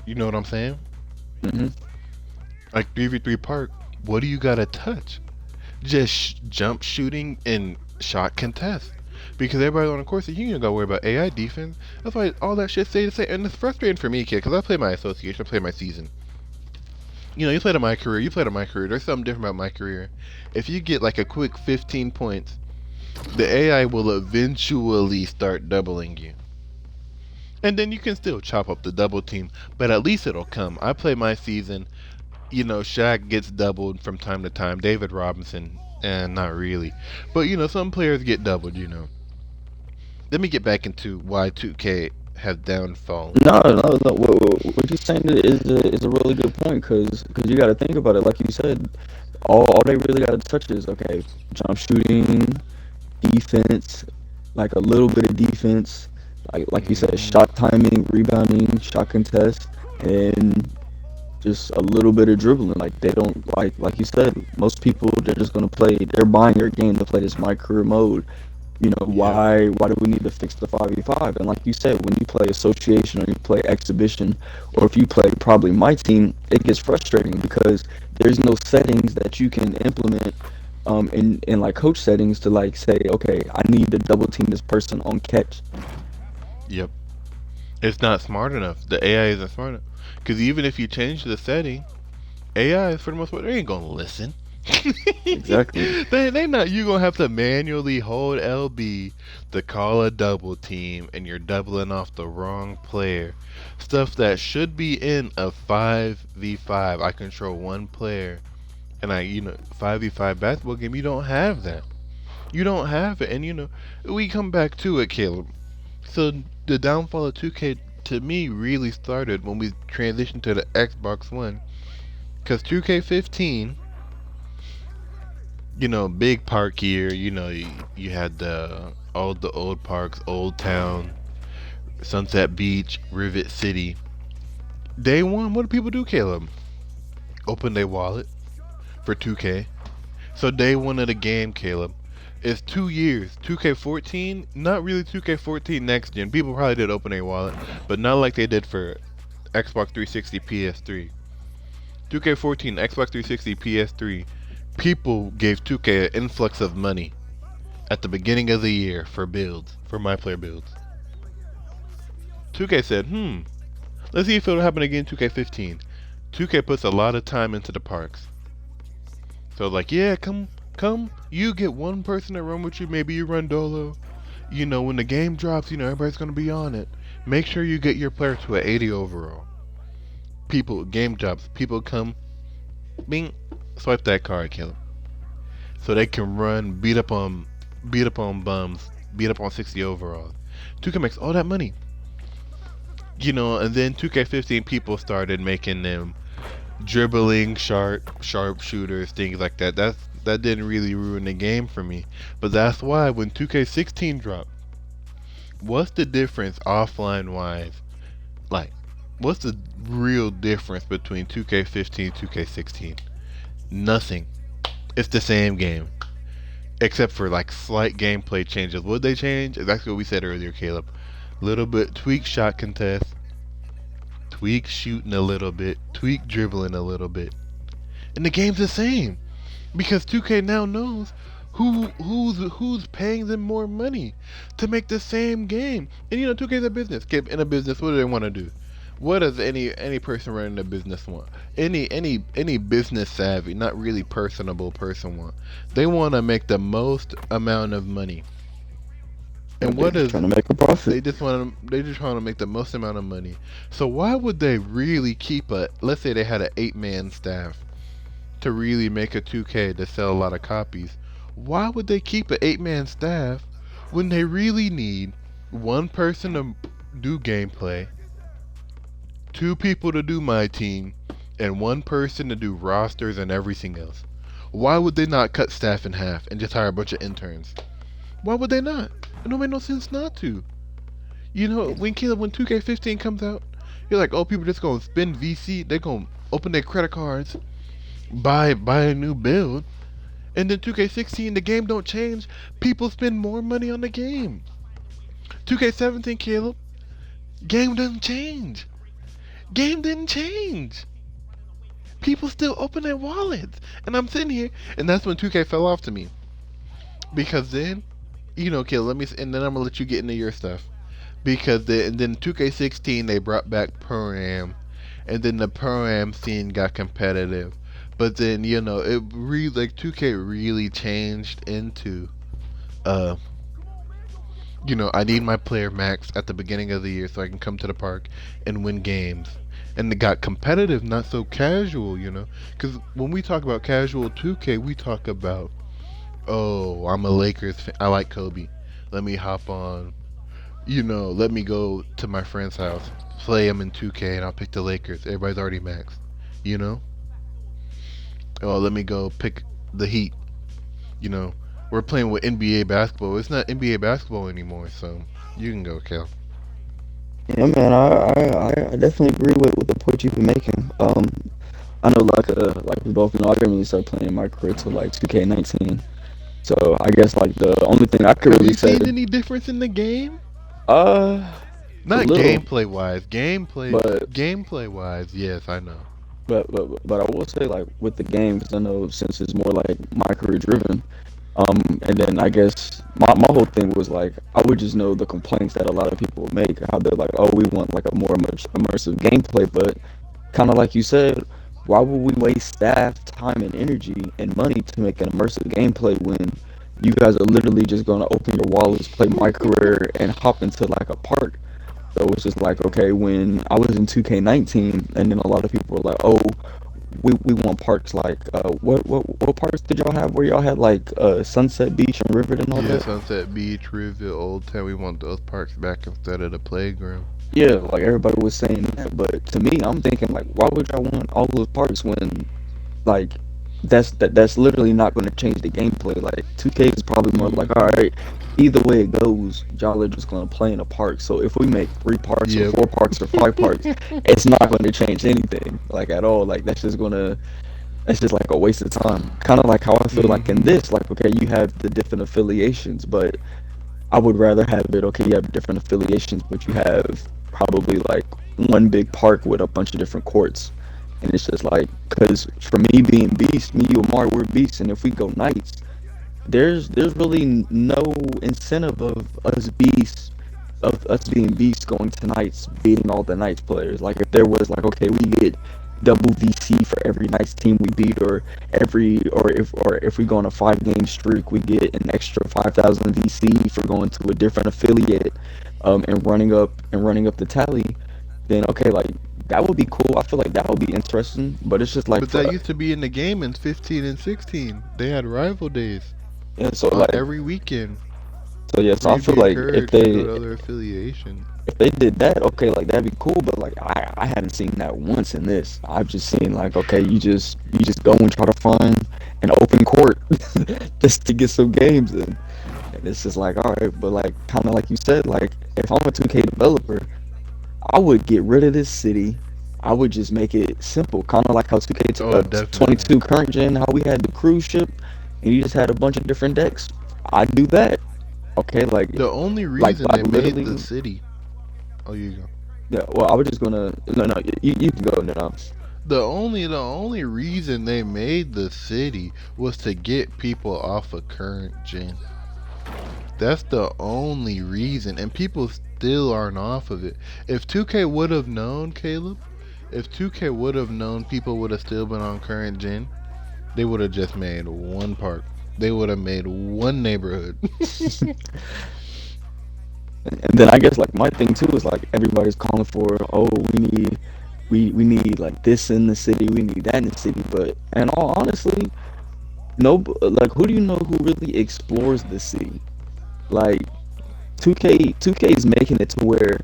You know what I'm saying?
Hmm.
Like 3v3 park, what do you gotta touch? Just jump shooting and shot contest. Because everybody on the course, you ain't gotta worry about AI defense. That's why all that shit say to say, and it's frustrating for me, kid, because I play my association, I play my season. You played at my career, you played at my career. There's something different about my career. If you get like a quick 15 points, the AI will eventually start doubling you. And then you can still chop up the double team, but at least it'll come. I play my season. Shaq gets doubled from time to time. David Robinson, and not really. But, some players get doubled. Let me get back into why 2K has downfallen.
No, no, no. What you're saying is a really good point because you got to think about it. Like you said, all they really got to touch is okay, jump shooting, defense, like a little bit of defense, like you said,
Hmm.
shot timing, rebounding, shot contest, and just a little bit of dribbling. Like they don't like you said, most people they're just gonna play. They're buying your game to play this my career mode.
Yep.
Why do we need to fix the 5v5? And like you said, when you play association or you play exhibition, or if you play probably my team, it gets frustrating because there's no settings that you can implement in like coach settings to like say, okay, I need to double team this person on catch.
Yep. It's not smart enough. The AI isn't smart enough. Because even if you change the setting, AI, for the most part, they ain't gonna listen.
Exactly.
They not. You gonna have to manually hold LB to call a double team, and you're doubling off the wrong player. Stuff that should be in a 5v5. I control one player, and 5v5 basketball game. You don't have that. You don't have it, and we come back to it, Caleb. So the downfall of 2K to me really started when we transitioned to the Xbox One, because 2K15, big park year. You had all the old parks, Old Town, Sunset Beach, Rivet City. Day one, what do people do, Caleb? Open their wallet for 2K. So day one of the game, Caleb, is 2 years. 2K14, not really 2K14 next gen. People probably did open a wallet, but not like they did for Xbox 360, PS3. 2K14, Xbox 360, PS3. People gave 2K an influx of money at the beginning of the year for builds, for my player builds. 2K said, let's see if it'll happen again in 2K15. 2K puts a lot of time into the parks. So like, yeah, come, you get one person to run with you, maybe you run Dolo. When the game drops, everybody's gonna be on it. Make sure you get your player to an 80 overall. Game drops, people come, bing, swipe that card, kill 'em. So they can run, beat up on bums, beat up on 60 overall. 2K makes all that money. And then 2K15 people started making them dribbling sharp shooters, things like that. That didn't really ruin the game for me. But that's why when 2K16 dropped, what's the difference offline wise? Like, what's the real difference between 2K15 and 2K16? Nothing. It's the same game. except for like slight gameplay changes. What they change? Exactly what we said earlier, Caleb. Little bit tweak shot contest, tweak shooting a little bit, tweak dribbling a little bit, and the game's the same because 2K now knows who's paying them more money to make the same game. And 2K's a business. In a business, what do they want to do? What does any person running a business want? Any business savvy, not really personable person want? They want to make the most amount of money. And
They're
what
just
is
trying to make a profit.
they just want to make the most amount of money. So why would they really keep a, let's say they had an 8-man staff to really make a 2K to sell a lot of copies? Why would they keep an 8-man staff when they really need one person to do gameplay, two people to do my team, and one person to do rosters and everything else? Why would they not cut staff in half and just hire a bunch of interns? Why would they not? It don't make no sense not to. When 2K15 comes out, you're like, oh, people just gonna spend VC. They gonna open their credit cards, buy a new build, and then 2K16, the game don't change. People spend more money on the game. 2K17, Caleb, game doesn't change. Game didn't change. People still open their wallets, and I'm sitting here, and that's when 2K fell off to me because then. Caleb, and then I'm gonna let you get into your stuff because and then 2K16 they brought back Pro-Am, and then the Pro-Am scene got competitive, but then it really, like, 2K really changed into uh I need my player max at the beginning of the year so I can come to the park and win games. And it got competitive, not so casual, because when we talk about casual 2K, we talk about, oh, I'm a Lakers fan. I like Kobe. Let me hop on. Let me go to my friend's house, play him in 2K, and I'll pick the Lakers. Everybody's already maxed. You know? Oh, let me go pick the Heat. We're playing with NBA basketball. It's not NBA basketball anymore, so you can go, Cal.
Yeah, man, I definitely agree with the point you've been making. I know, like we both know, I didn't really start playing my career till like 2K19. So I guess like the only thing I could
Have
really
you
say,
seen any difference in the game?
uh, a
Not
little,
gameplay wise.
but
Gameplay wise, yes, I know.
but I will say like with the game, because I know since it's more like my career driven. And then I guess my whole thing was like I would just know the complaints that a lot of people make, how they're like, oh, we want like a more much immersive gameplay, but kind of like you said, why would we waste staff, time, and energy and money to make an immersive gameplay when you guys are literally just going to open your wallets, play my career, and hop into like a park? So it's just like, okay, when I was in 2K19, and then a lot of people were like, oh, we want parks like what parks did y'all have where y'all had like Sunset Beach and River and all
Yeah,
that?
Sunset Beach, Riverville, Old Town. We want those parks back instead of the playground.
Yeah, like everybody was saying that, but to me, I'm thinking like, why would y'all want all those parks when like that's literally not going to change the gameplay. Like 2K is probably more like, all right, either way it goes, y'all are just going to play in a park. So if we make 3 parks or
Yep.
4 parks or 5 parks, it's not going to change anything like at all. Like that's just like a waste of time. Kind of like how I feel like in
Mhm.
this, like, okay, you have the different affiliations, but I would rather have it, okay, you have different affiliations, but you have probably like one big park with a bunch of different courts. And it's just like, because for me being Beast, me, you, Amar, we're Beast, and if we go Knights, there's really no incentive of us being Beast going to Knights, beating all the Knights players. Like if there was like, okay, we get double VC for every Knights team we beat, or if we go on a 5 game streak, we get an extra 5,000 VC for going to a different affiliate, and running up the tally. Then okay, like that would be cool. I feel like that would be interesting, but it's just like
But that used to be in the game in 15 and 16. They had rival days
yeah, so
on
like
every weekend
so
where
I
you'd
feel
be
like
encouraged to go to other affiliations.
if they did that, okay, like that'd be cool. But like I haven't seen that once in this. I've just seen like, okay, you just go and try to find an open court just to get some games in. And it's just like, all right, but like kind of like you said, like if I'm a 2K developer, I would get rid of this city. I would just make it simple, kind of like how 2K
Oh, definitely.
22 current gen, how we had the cruise ship. and you just had a bunch of different decks, I'd do that. Okay,
The only
like
reason they made the
literally.
city. Oh, you go.
Yeah. Well, I was just gonna. No, you can go now.
The only reason they made the city was to get people off of current gen. That's the only reason, and people still aren't off of it. If 2K would have known, Caleb, if 2K would have known people would have still been on current gen, they would have just made one park. They would have made one neighborhood.
And then I guess like my thing too is like everybody's calling for, oh, we need like this in the city, we need that in the city, but and all honestly, no, like who do you know who really explores the city? Like 2K is making it to where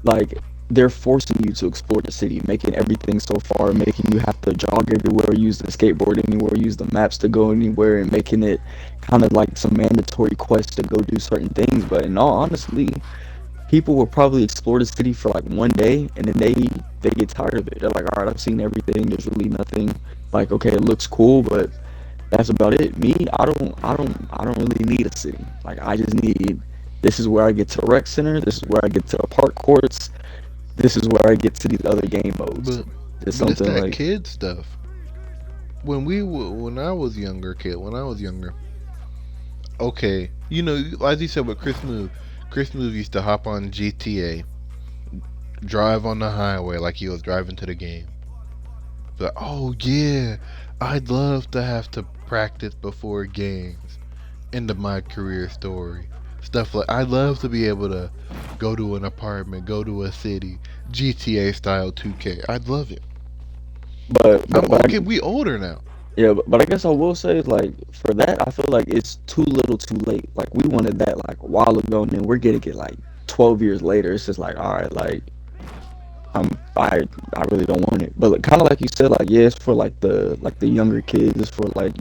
like they're forcing you to explore the city, making everything so far, making you have to jog everywhere, use the skateboard anywhere, use the maps to go anywhere, and making it kind of like some mandatory quest to go do certain things. But in all honestly, people will probably explore the city for like one day, and then they get tired of it. They're like, all right, I've seen everything. There's really nothing. Like, okay, it looks cool, but that's about it. Me, I don't really need a city. Like, I just need. This is where I get to the rec center. This is where I get to the park courts. This is where I get to these other game modes.
but
It's
but it's
something
that
like,
kid stuff. When I was younger, kid, when I was younger, okay, as you said with Chris Move used to hop on GTA, drive on the highway like he was driving to the game. But oh yeah, I'd love to have to practice before games. Into my career story. Stuff like I'd love to be able to go to an apartment, go to a city, GTA style 2K. I'd love it.
but
I'm
but but
okay.
I,
We older now.
yeah, but I guess I will say like for that, I feel like it's too little, too late. Like we wanted that like a while ago, and then we're getting it like 12 years later. It's just like, all right, like I'm I really don't want it. But like, kind of like you said, like yeah, it's for like the younger kids. It's for like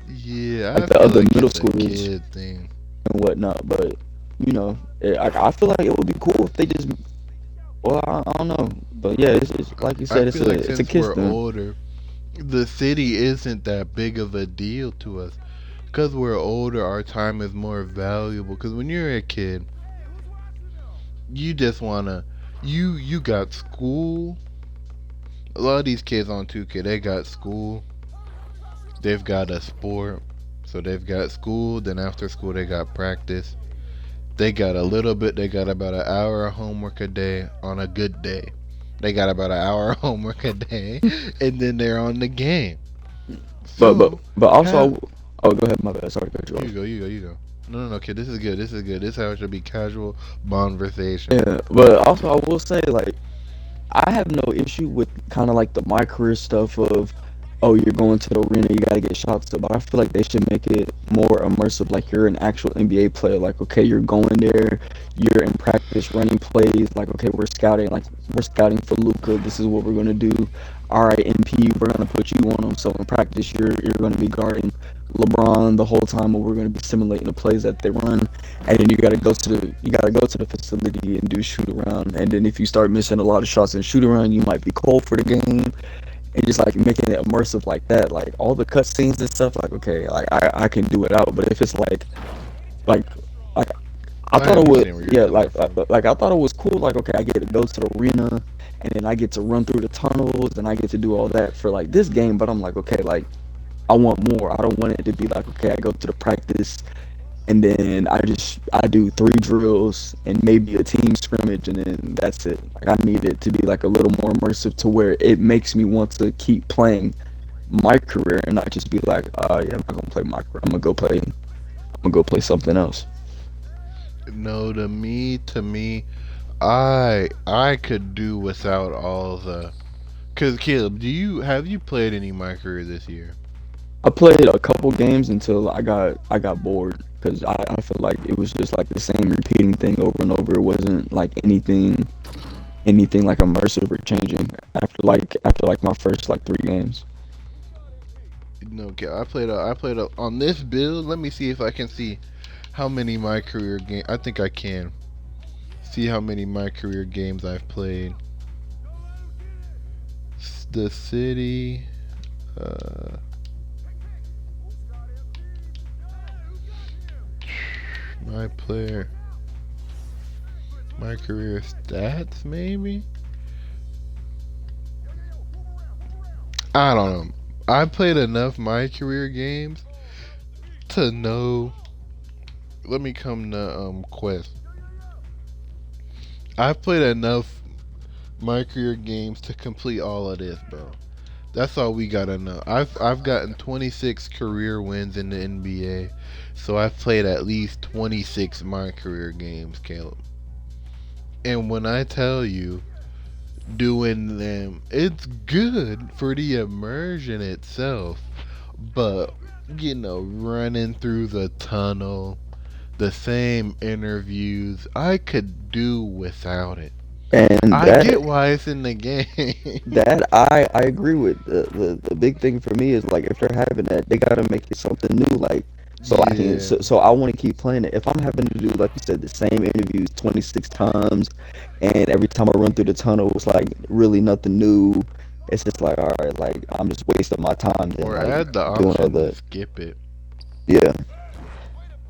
Yeah,
like
I
the
feel
other
like
middle
it's a
schoolers
kid thing.
and whatnot. But I feel like it would be cool if they just. Well, I don't know, but yeah, it's like you
I
said,
feel like
it's a
since
kiss
we're
thing.
older, the city isn't that big of a deal to us. Because we're older, our time is more valuable. Because when you're a kid, you just wanna, you got school. A lot of these kids on 2K, they got school. They've got a sport. So they've got school. Then after school, they got practice. They got a little bit. They got about an hour of homework a day on a good day. They got about an hour of homework a day, and then they're on the game.
But but
So
but
have
also, oh, go ahead, my bad. Sorry to cut you
you
off.
go, you go, you go. No, no, no, kid. This is good. This is good. This is how it should be. Casual conversation.
Yeah, but also I will say like I have no issue with kind of like the my career stuff of, oh, you're going to the arena, you gotta get shots to. But I feel like they should make it more immersive. Like you're an actual NBA player. Like okay, you're going there, you're in practice running plays. Like okay, we're scouting for Luca. This is what we're gonna do. All right, MP, we're gonna put you on them. So in practice, you're gonna be guarding LeBron the whole time, or we're gonna be simulating the plays that they run, and then you gotta go to the facility and do shoot around. And then if you start missing a lot of shots in shoot around, you might be cold for the game. And just like making it immersive like that, like all the cutscenes and stuff. Like okay, like I can do it out. But if it's like like I
I
thought it was
understand where you're
yeah
coming
like
from.
I thought it was cool. Like okay, I get to go to the arena, and then I get to run through the tunnels, and I get to do all that for like this game. But I'm like okay, like I want more. I don't want it to be like okay, I go to the practice and then I do three drills and maybe a team scrimmage and then that's it. Like I need it to be like a little more immersive to where it makes me want to keep playing my career and not just be like, yeah, I'm not gonna play my career. I'm gonna go play something else.
No, to me, I could do without all the. Cause Caleb, have you played any My Career this year?
I played a couple games until I got bored because I feel like it was just like the same repeating thing over and over. It wasn't like anything like immersive or changing after like my first like three games.
No, okay. I played on this build. Let me see if I can see how many My Career game. I think I can see how many My Career games I've played. The city. Uh, My player, my career stats, maybe? I don't know. I played enough my career games to know. Let me come to Quest. I've played enough my career games to complete all of this, bro. That's all we gotta know. I've gotten 26 career wins in the NBA, so I've played at least 26 my career games, Caleb. And when I tell you doing them, it's good for the immersion itself, but running through the tunnel, the same interviews, I could do without it.
And
I get why it's in the game.
that I agree with. The big thing for me is like if they're having that, they gotta make it something new. Like so I can
Yeah.
so I want to keep playing it. If I'm having to do like you said the same interviews 26 times, and every time I run through the tunnel it's like really nothing new. It's just like all right, like I'm just wasting my time then
Or
like
add the
doing all
option to
that.
skip it.
Yeah,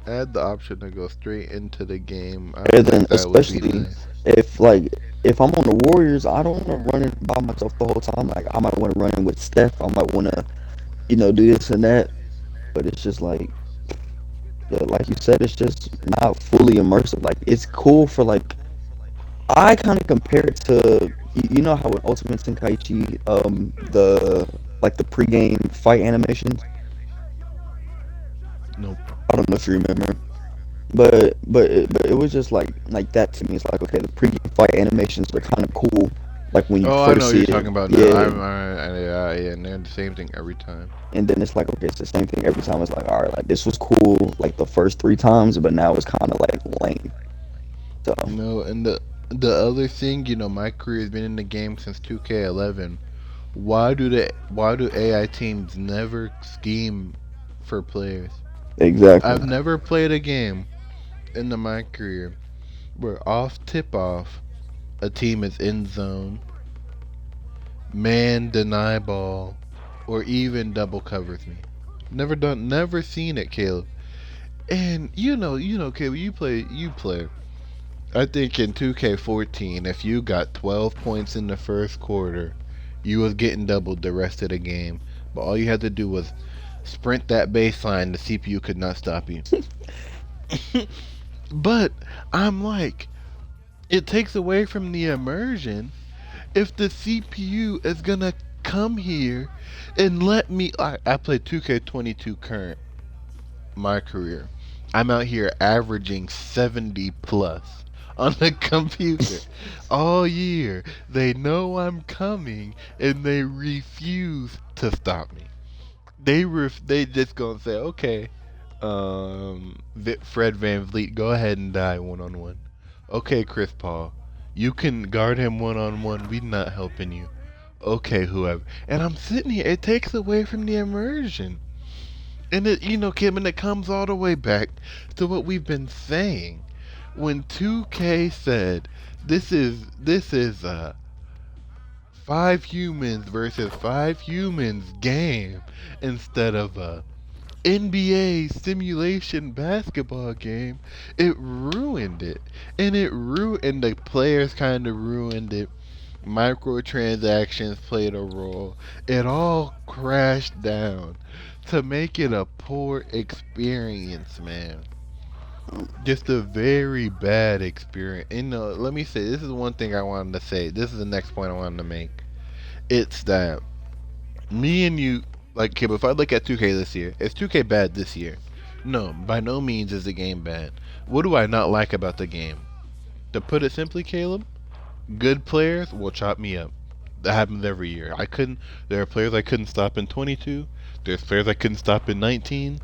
Add the option to go straight into the game. I
and
feel
then
like that would be
especially
nice.
if like if I'm on the Warriors, I don't want to run it by myself the whole time. Like I might want to run it with Steph. I might want to do this and that. But it's just like, yeah, like you said, it's just not fully immersive. Like it's cool for like I kind of compare it to you know how in Ultimate Tenkaichi, the like the pregame fight animations.
Nope.
I don't know if you remember, but it was just like that to me. It's like okay, the pregame fight animations are kind of cool. Like when you
Oh, I know
first
what
see
you're
it,
talking about now.
yeah.
Yeah, and they're the same thing every time.
And then it's like okay, it's the same thing every time. It's like all right, like this was cool like the first three times, but now it's kind of like lame. So
No, and the other thing, my career has been in the game since 2K11. Why do AI teams never scheme for players?
exactly.
I've never played a game in my career where off tip off a team is in zone, man deny ball, or even double covers me. Never seen it, Caleb. And Caleb, you play. I think in 2K14, if you got 12 points in the first quarter, you was getting doubled the rest of the game. But all you had to do was sprint that baseline. The CPU could not stop you. But I'm like, it takes away from the immersion if the CPU is gonna come here and let me. I play 2K22 current my career. I'm out here averaging 70 plus on the computer all year. They know I'm coming and they refuse to stop me. They just gonna say, okay, Fred Van Vliet, go ahead and die 1-on-1. Okay, Chris Paul, you can guard him 1-on-1. We not helping you. Okay, whoever. And I'm sitting here. It takes away from the immersion. And Kim, and it comes all the way back to what we've been saying. When 2K said this is a five humans versus five humans game instead of a NBA simulation basketball game, it ruined it. And the players kind of ruined it. Microtransactions played a role. It all crashed down to make it a poor experience, man. Just a very bad experience. Let me say, this is one thing I wanted to say. This is the next point I wanted to make. It's that me and you, like, Kib, if I look at 2K this year, is 2K bad this year? No, by no means is the game bad. What do I not like about the game? To put it simply, Caleb, good players will chop me up. That happens every year. There are players I couldn't stop in 22. There's players I couldn't stop in 19.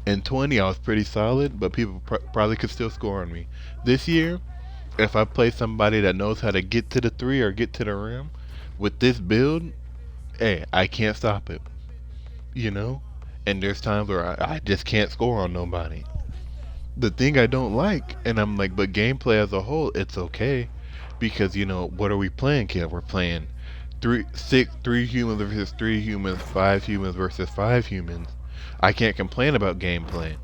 In 20, I was pretty solid, but people probably could still score on me. This year, if I play somebody that knows how to get to the three or get to the rim with this build, hey, I can't stop it. You know? And there's times where I just can't score on nobody. The thing I don't like, and I'm like, but gameplay as a whole, it's okay. Because, what are we playing, kid? We're playing three humans versus three humans, five humans versus five humans. I can't complain about gameplay.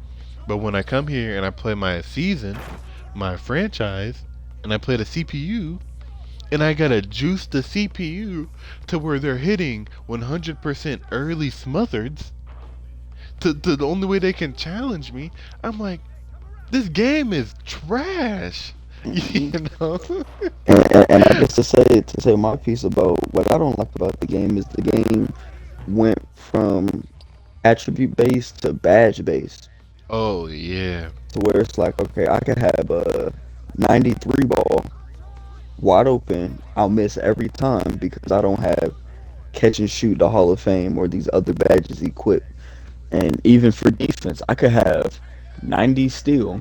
But when I come here and I play my season, my franchise, and I play the CPU, and I gotta juice the CPU to where they're hitting 100% early smothers, to the only way they can challenge me, I'm like, this game is trash.
Mhm.
You know?
And I guess to say my piece about what I don't like about the game is the game went from attribute based to badge based,
Oh yeah.
to where it's like, okay, I could have a 93 ball wide open, I'll miss every time because I don't have catch and shoot the Hall of Fame or these other badges equipped. And even for defense, I could have 90 steal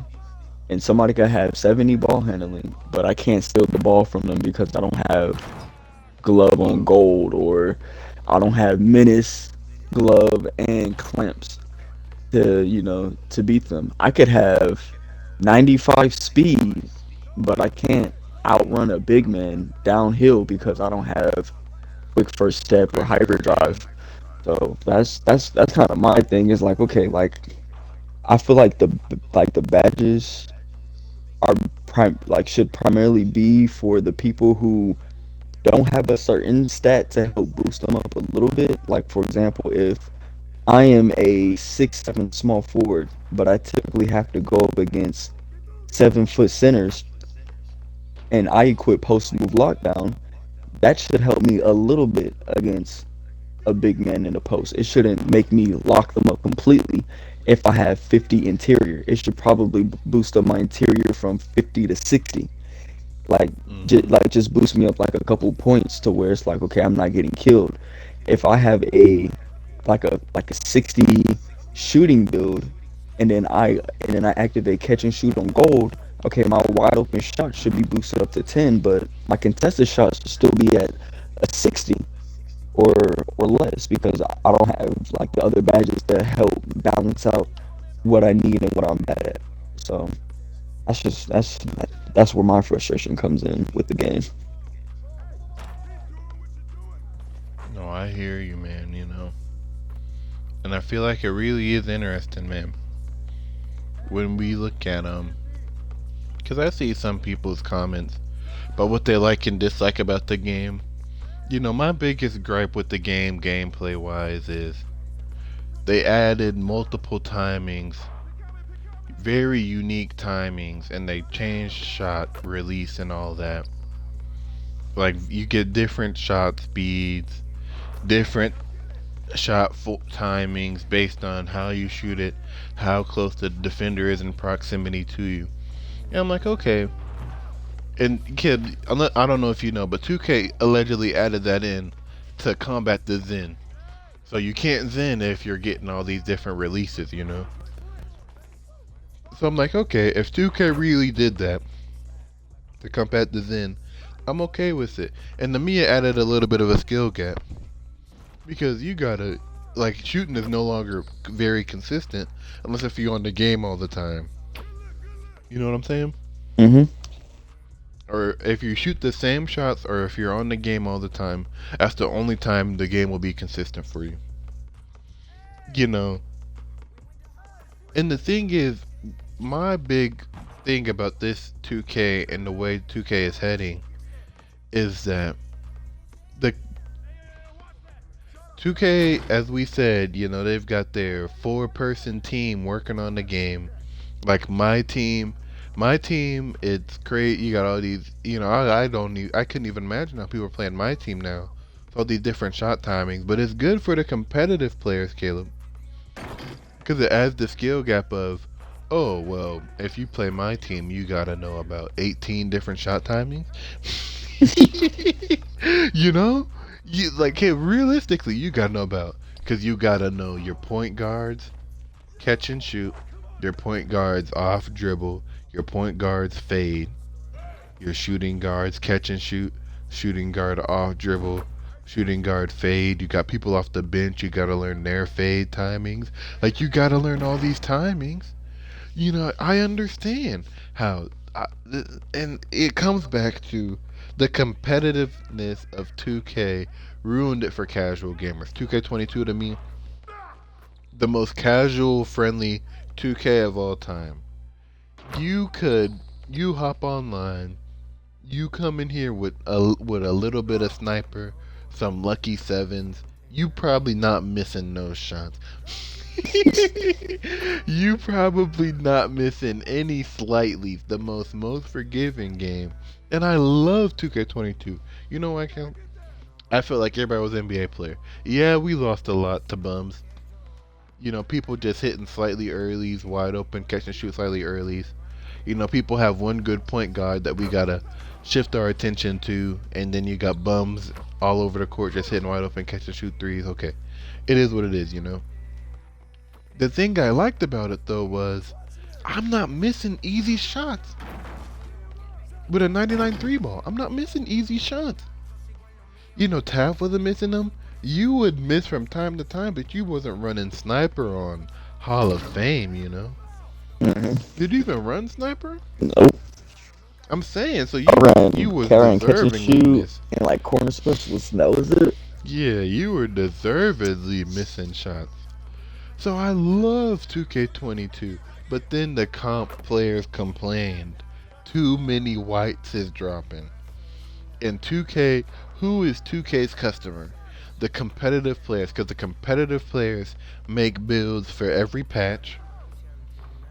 and somebody could have 70 ball handling, but I can't steal the ball from them because I don't have glove on gold, or I don't have menace glove and clamps to beat them. I could have 95 speed, but I can't outrun a big man downhill because I don't have quick first step or hyperdrive. So that's kind of my thing. Is like, okay, like I feel like the badges are should primarily be for the people who don't have a certain stat to help boost them up a little bit. Like, for example, if I am a 6'7" small forward, but I typically have to go up against 7-foot centers, and I equip post move lockdown, that should help me a little bit against a big man in the post. It shouldn't make me lock them up completely. If I have 50 interior, it should probably boost up my interior from 50 to 60. Like,
Hmm.
just boost me up like a couple points to where it's like, okay, I'm not getting killed. If I have a 60 shooting build, and then I activate catch and shoot on gold, okay, my wide open shot should be boosted up to 10, but my contested shots should still be at a 60 or or less because I don't have like the other badges to help balance out what I need and what I'm bad at. So that's just that's where my frustration comes in with the game.
No, I hear you, man. And I feel like it really is interesting, man. When we look at because I see some people's comments about what they like and dislike about the game. My biggest gripe with the game, gameplay wise, is they added multiple timings, very unique timings, and they changed shot release and all that. Like, you get different shot speeds, different timings based on how you shoot it, how close the defender is in proximity to you. And I'm like, okay. And kid, I don't know if you know, but 2K allegedly added that in to combat the Zen. So you can't Zen if you're getting all these different releases. So I'm like, okay, if 2K really did that to combat the Zen, I'm okay with it. And the Mia added a little bit of a skill gap because you gotta, like, shooting is no longer very consistent unless if you're on the game all the time. You know what I'm saying?
Hmm.
Or if you shoot the same shots, or if you're on the game all the time, that's the only time the game will be consistent for you. You know. And the thing is, my big thing about this 2K and the way 2K is heading is that the 2K, as we said, they've got their four-person team working on the game. Like my team, it's great. You got all these, I couldn't even imagine how people are playing my team now. All these different shot timings, but it's good for the competitive players, Caleb, because it adds the skill gap of, oh well, if you play my team, you gotta know about 18 different shot timings. you know, hey, realistically, you gotta know about, because you gotta know your point guards catch and shoot, your point guards off dribble, your point guards fade, your shooting guards catch and shoot, shooting guard off dribble, shooting guard fade. You got people off the bench, you gotta learn their fade timings. Like, you gotta learn all these timings. I understand how, and it comes back to the competitiveness of 2K ruined it for casual gamers. 2K22 to me, the most casual friendly 2K of all time. You could you hop online, you come in here with a little bit of sniper, some lucky sevens. You probably not missing no shots. You probably not missing any slightly. The most forgiving game. And I love 2K22. You know why, Cam? I felt like everybody was an NBA player. Yeah, we lost a lot to bums. You know, people just hitting slightly earlys, wide open, catch and shoot slightly earlys. You know, people have one good point guard that we gotta shift our attention to, and then you got bums all over the court just hitting wide open, catch and shoot threes. Okay, it is what it is, you know. The thing I liked about it though was I'm not missing easy shots with a 99 three ball. I'm not missing easy shots. You know, Taff wasn't missing them. You would miss from time to time, but you wasn't running sniper on Hall of Fame, you know.
Hmm.
Did you even run sniper?
Nope.
I'm saying, so you
I
was
ran catch and
deservingly
shoot
miss.
and like corner specialist. And that was it.
Yeah, you were deservedly missing shots. So I love 2K22, but then the comp players complained. Too many whites is dropping. In 2K, who is 2K's customer? The competitive players, because the competitive players make builds for every patch.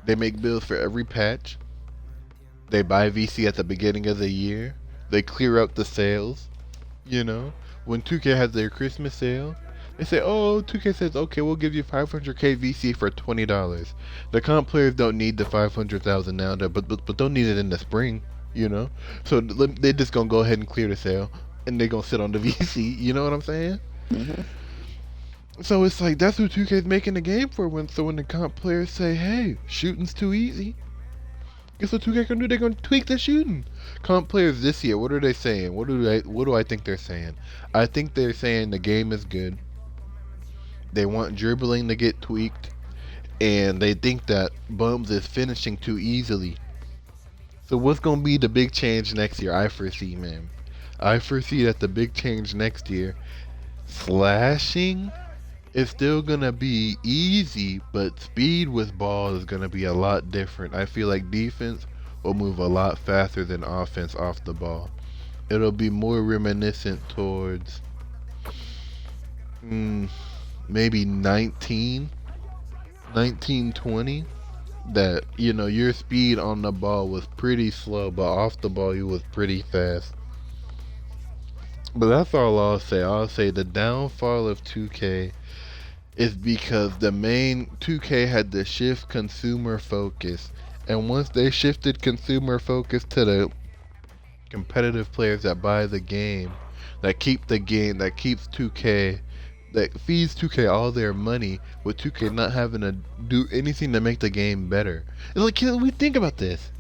They make builds for every patch. They buy VC at the beginning of the year. They clear out the sales. You know, when 2K has their Christmas sale, they say, "Oh, 2K says, okay, we'll give you 500K VC for $20." The comp players don't need the 500,000 now, but don't need it in the spring. You know, so they just gonna go ahead and clear the sale, and they gonna sit on the VC. You know what I'm saying?
Hmm.
So it's like that's what 2K's making the game for. When the comp players say, "Hey, shooting's too easy," guess what 2K gonna do? They're gonna tweak the shooting. Comp players this year, what are they saying? What do I think they're saying? I think they're saying the game is good. They want dribbling to get tweaked, and they think that Bums is finishing too easily. So what's gonna be the big change next year? I foresee, man. I foresee that the big change next year, slashing is still gonna be easy, but speed with ball is gonna be a lot different. I feel like defense will move a lot faster than offense off the ball. It'll be more reminiscent towards maybe 1920. That, you know, your speed on the ball was pretty slow, but off the ball you was pretty fast. But that's all I'll say. I'll say the downfall of 2K is because the main 2K had to shift consumer focus. And once they shifted consumer focus to the competitive players that buy the game, that keep the game, that keeps 2K, that feeds 2K all their money, with 2K not having to do anything to make the game better. It's like, can we think about this?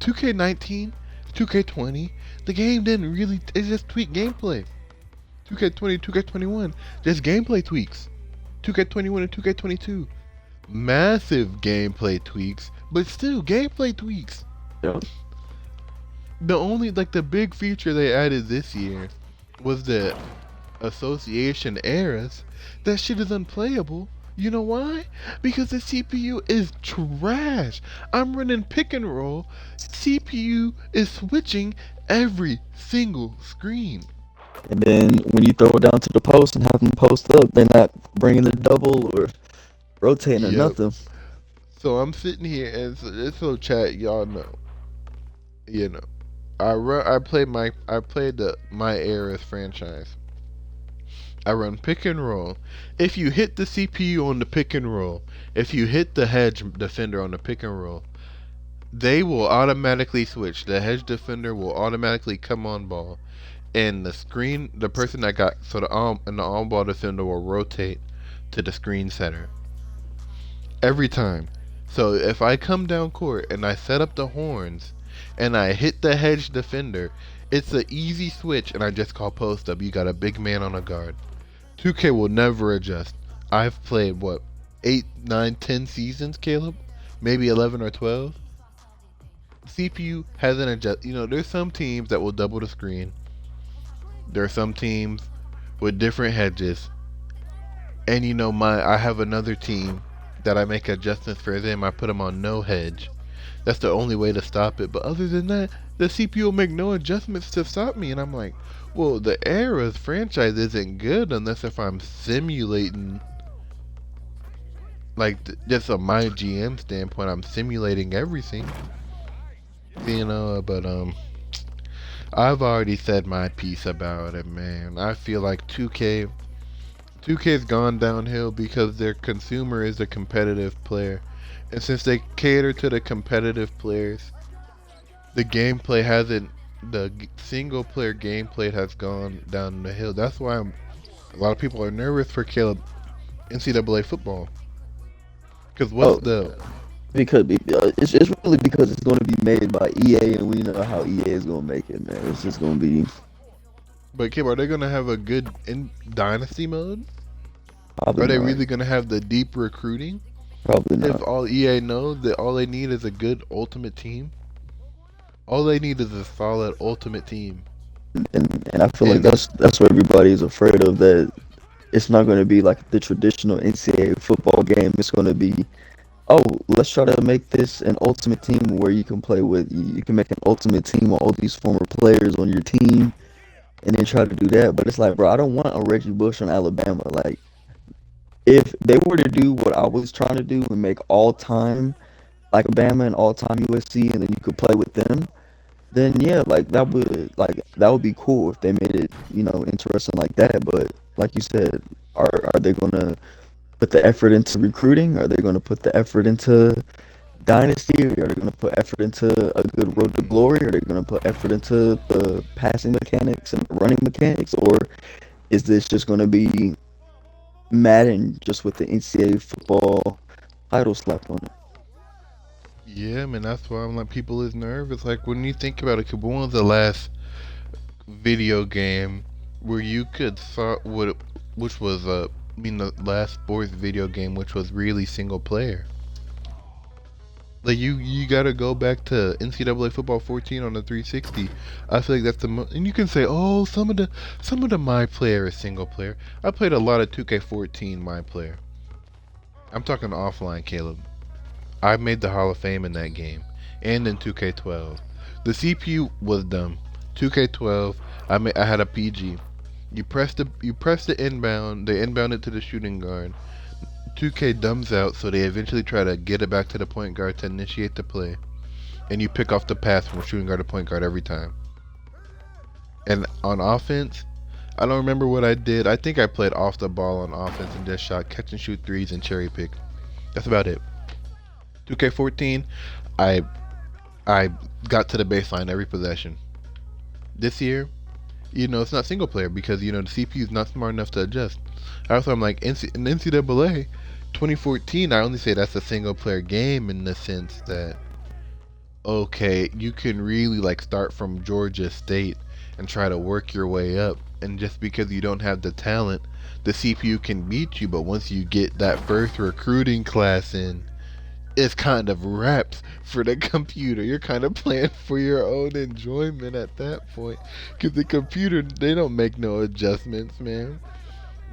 2K19, 2K20, the game didn't really, it just tweaked gameplay. 2K20, 2K21, just gameplay tweaks. 2K21 and 2K22, massive gameplay tweaks, but still gameplay tweaks.
Yep.
The only, like, the big feature they added this year was the association eras. That shit is unplayable. You know why? Because the CPU is trash. I'm running pick and roll. CPU is switching every single screen.
And then when you throw it down to the post and have them post up, they're not bringing the double or rotating or
Yep.
nothing.
So I'm sitting here, and so chat, y'all know. You know, I played the My Eras franchise. I run pick and roll. If you hit the CPU on the pick and roll, if you hit the hedge defender on the pick and roll, they will automatically switch. The hedge defender will automatically come on ball, and the person that got, so the on ball defender will rotate to the screen setter every time. So if I come down court and I set up the horns and I hit the hedge defender, it's an easy switch, and I just call post up. You got a big man on a guard. 2K will never adjust. I've played, what, 8, 9, 10 seasons, Caleb? Maybe 11 or 12? CPU hasn't adjusted. You know, there's some teams that will double the screen. There are some teams with different hedges. And you know, I have another team that I make adjustments for them. I put them on no hedge. That's the only way to stop it. But other than that, the CPU will make no adjustments to stop me. And I'm like, well, the Era's franchise isn't good unless if I'm simulating, like, just from my GM standpoint, I'm simulating everything. But I've already said my piece about it, man. I feel like 2K's gone downhill because their consumer is a competitive player. And since they cater to the competitive players, the gameplay hasn't, the single player gameplay has gone down the hill. That's why a lot of people are nervous for Caleb NCAA football. Because what's
Oh,
the,
because it's really because it's going to be made by EA, and we know how EA is going to make it, man. It's just going to be
but Caleb, are they going to have a good in dynasty mode?
probably
Are they
not.
really going to have the deep recruiting?
Probably
If
not.
all EA knows that all they need is a good ultimate team? All they need is a solid ultimate team.
And I feel like
And
that's what everybody is afraid of. That it's not going to be like the traditional NCAA football game. It's going to be, oh, let's try to make this an ultimate team where you can play with. You can make an ultimate team with all these former players on your team, and then try to do that. But it's like, bro, I don't want a Reggie Bush on Alabama. Like, if they were to do what I was trying to do and make all time like Alabama and all time USC, and then you could play with them, then yeah, that would be cool if they made it, interesting like that. But like you said, are they gonna put the effort into recruiting? Are they gonna put the effort into dynasty? Are they gonna put effort into a good road to glory? Are they gonna put effort into the passing mechanics and running mechanics? Or is this just gonna be Madden just with the NCAA football title slapped on it?
yeah, man, that's why I'm like, people is nervous. Like, when you think about it, when was the last video game where you could thought what, which was the last sports video game which was really single player. Like you gotta go back to NCAA football 14 on the 360. I feel like that's and you can say, oh, some of the my player is single player. I played a lot of 2K14 my player. I'm talking offline, Caleb. I made the Hall of Fame in that game, and in 2K12. The CPU was dumb. 2K12, I had a PG. You press the inbound. They inbound it to the shooting guard. 2K dumbs out, so they eventually try to get it back to the point guard to initiate the play, and you pick off the pass from shooting guard to point guard every time. And on offense, I don't remember what I did. I think I played off the ball on offense and just shot catch and shoot threes and cherry pick. That's about it. 2K14, I I got to the baseline every possession. This year, it's not single player because the CPU is not smart enough to adjust. Also, I'm like in NCAA 2014. I only say that's a single player game in the sense that okay, you can really like start from Georgia State and try to work your way up. And just because you don't have the talent, the CPU can beat you. But once you get that first recruiting class in, it's kind of wraps for the computer. You're kind of playing for your own enjoyment at that point. Because the computer, they don't make no adjustments, man.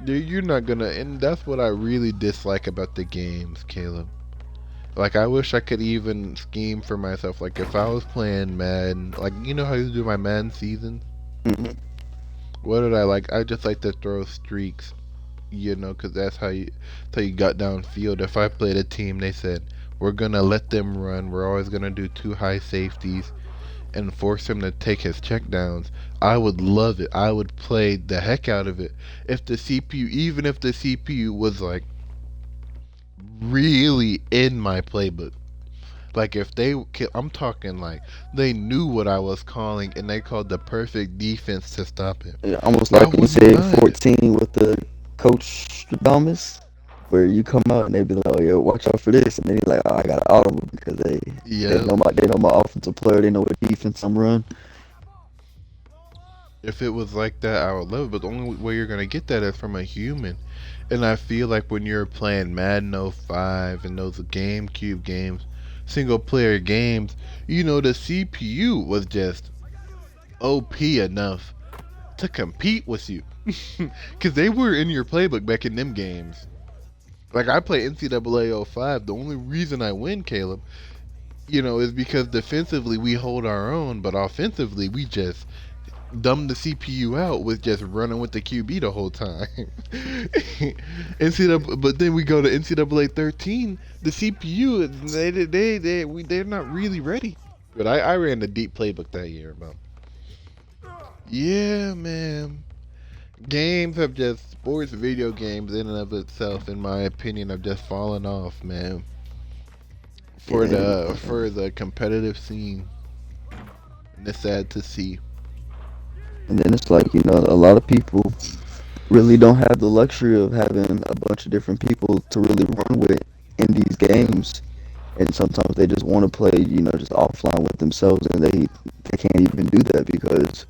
You're not gonna, and that's what I really dislike about the games, Caleb. Like, I wish I could even scheme for myself. Like, if I was playing Madden, like, you know how you do my Madden season?
Mhm.
What did I like? I just like to throw streaks, because that's how you got downfield. If I played a team, they said, we're going to let them run. We're always going to do two high safeties and force him to take his checkdowns. I would love it. I would play the heck out of it. Even if the CPU was like really in my playbook. Like if I'm talking like they knew what I was calling and they called the perfect defense to stop it.
Yeah, almost
I
like in
wouldn't
say
mind.
14 with the coach Stradamus, where you come out and they be like, "Oh yeah, watch out for this," and then he's like, "Oh, I got an audible because
Yeah.
they know my offensive player, they know what defense I'm run."
If it was like that, I would love it. But the only way you're gonna get that is from a human. And I feel like when you're playing Madden 05 and those GameCube games, single player games, the CPU was just OP enough to compete with you. Because they were in your playbook back in them games. Like I play NCAA 05. The only reason I win, Caleb, is because defensively we hold our own, but offensively we just dumb the CPU out with just running with the QB the whole time. NCAA, but then we go to NCAA 13. The CPU, they're not really ready. But I ran the deep playbook that year, man. Yeah, man. Games have just sports video games in and of itself, in my opinion, have just fallen off, man. For
Yeah,
the competitive scene, and it's sad to see.
and then it's like a lot of people really don't have the luxury of having a bunch of different people to really run with in these games, and sometimes they just want to play just offline with themselves, and they can't even do that because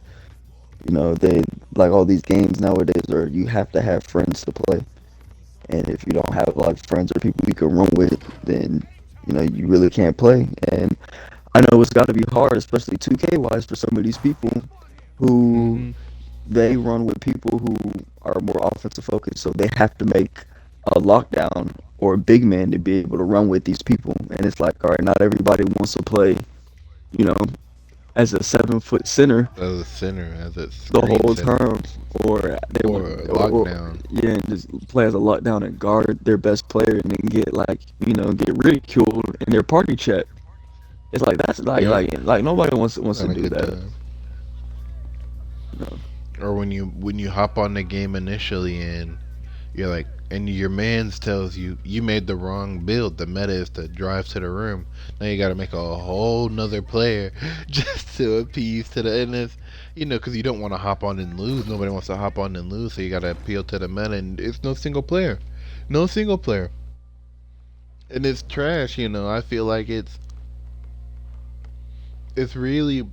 they like all these games nowadays are you have to have friends to play, and if you don't have like friends or people you can run with, then you really can't play. And I know it's got to be hard, especially 2K wise, for some of these people who
Hmm.
they run with people who are more offensive focused, so they have to make a lockdown or a big man to be able to run with these people. And it's like, all right, not everybody wants to play, you know, as a 7 foot center
As a center, as a
the
screen
whole
center,
term, or they
or
want,
a
or
lockdown.
yeah, and just play as a lockdown and guard their best player, and then get like get ridiculed in their party chat. It's like that's
Yep,
like nobody wants to
and a
do
good
that.
time.
You know?
Or when you hop on the game initially and you're like, and your man's tells you you made the wrong build. The meta is to drive to the room. Now you got to make a whole nother player just to appease to the and it's because you don't want to hop on and lose. Nobody wants to hop on and lose, so you got to appeal to the meta, and it's no single player, no single player, and it's trash. I feel like it's really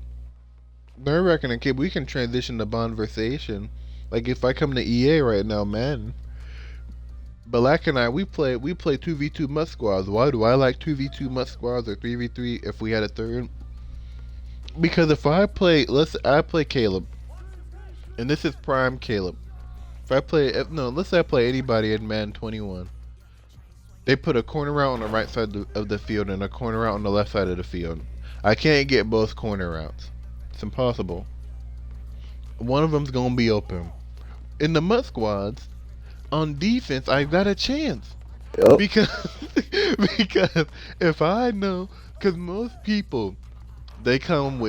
nerve wracking. And we can transition to conversation. Like if I come to EA right now, man. Black and I, we play 2v2 must squads. Why do I like 2v2 must squads or 3v3 if we had a third? Because if I play Caleb, and this is prime Caleb. If I play, if, no, let's say I play anybody in Man 21. They put a corner route on the right side of the field and a corner route on the left side of the field. I can't get both corner routes. It's impossible. One of them's gonna be open. In the must squads, on defense, I've got a chance.
Yep.
Because because if I know, because most people they come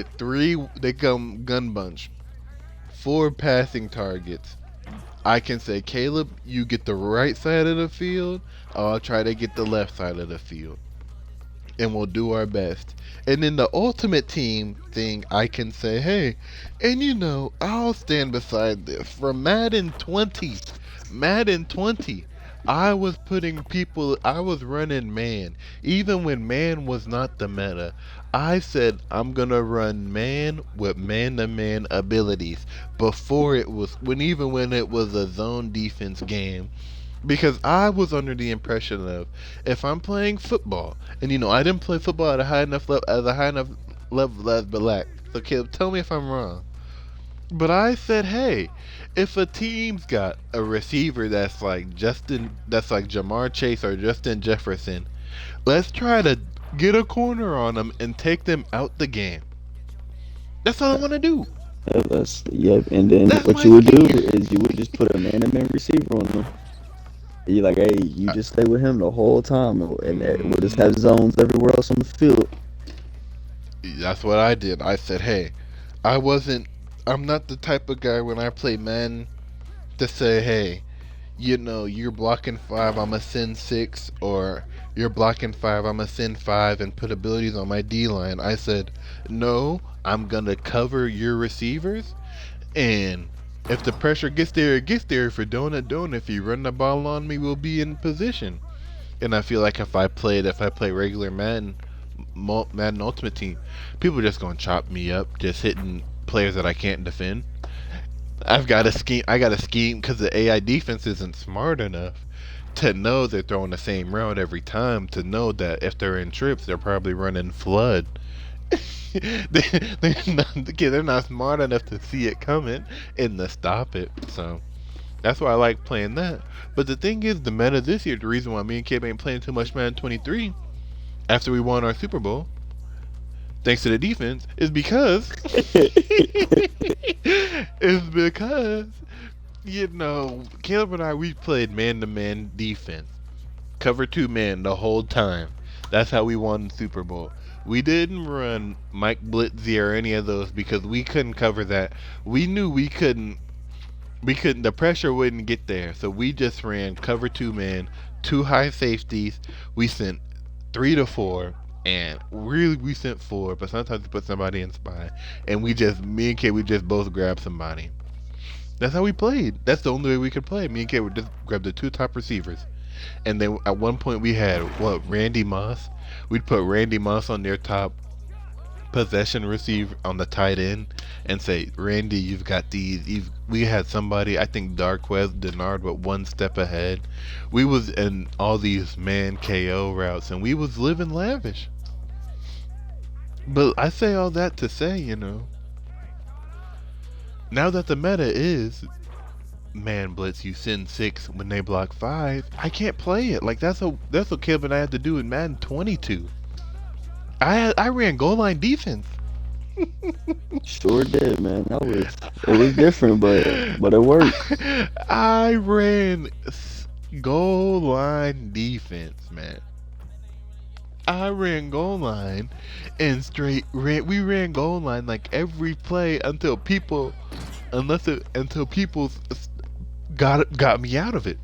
gun bunch, 4 passing targets. I can say, Caleb, you get the right side of the field. I'll try to get the left side of the field, and we'll do our best. And in the ultimate team thing, I can say, hey, and I'll stand beside this. From Madden 20, Madden 20, I was running man. Even when man was not the meta, I said, I'm gonna run man with man to man abilities before even when it was a zone defense game, because I was under the impression of, if I'm playing football, and I didn't play football at a high enough level as Black. So Caleb, tell me if I'm wrong. But I said, hey, if a team's got a receiver that's like Jamar Chase or Justin Jefferson, let's try to get a corner on them and take them out the game. That's all I want to do.
Yep. And then
That's
what
my
you would do
scheme.
is you would just put a man-to-man receiver on them. And you're like, hey, you just stay with him the whole time, and we'll just
Mm,
have zones everywhere else on the field.
that's what I did. I said, hey, I wasn't. I'm not the type of guy when I play man to say, hey, you're blocking 5, I'm a send 6, or you're blocking 5, I'm a send 5, and put abilities on my D line. I said, no, I'm gonna cover your receivers, and if the pressure gets there, it gets there. If you don't, it don't. If you run the ball on me, we'll be in position. And I feel like if I play regular Madden Ultimate Team, people are just gonna chop me up, just hitting players that I can't defend. I've got a scheme. I got a scheme because the AI defense isn't smart enough to know they're throwing the same route every time. To know that if they're in trips, they're probably running flood. they're not smart enough to see it coming and to stop it. So That's why I like playing that. But the thing is, the meta this year, the reason why me and Kib ain't playing too much Madden 23 after we won our Super Bowl, thanks to the defense, is because is because Caleb and I we played man to man defense, cover two man the whole time. That's how we won the Super Bowl. We didn't run Mike Blitzy or any of those because we couldn't cover that. We knew we couldn't. We couldn't. The pressure wouldn't get there, so we just ran cover two man, two high safeties. We sent 3 to 4, and really we sent 4, but sometimes we put somebody in spy, and me and Kay, we just both grabbed somebody. That's how we played. That's the only way we could play. Me and Kay would just grab the two top receivers. And then at one point we had Randy Moss. We'd put Randy Moss on their top possession receiver on the tight end and say, Randy, you've got these. We had somebody, I think Darquez Denard, but one step ahead. We was in all these man KO routes, and we was living lavish. But I say all that to say, now that the meta is man blitz, you send 6 when they block 5. I can't play it. Like that's what Kevin and I had to do in Madden 22. I ran goal line defense.
Sure did, man. It was different, but it worked.
I ran goal line defense, man. I ran goal line and we ran goal line like every play until people got me out of it.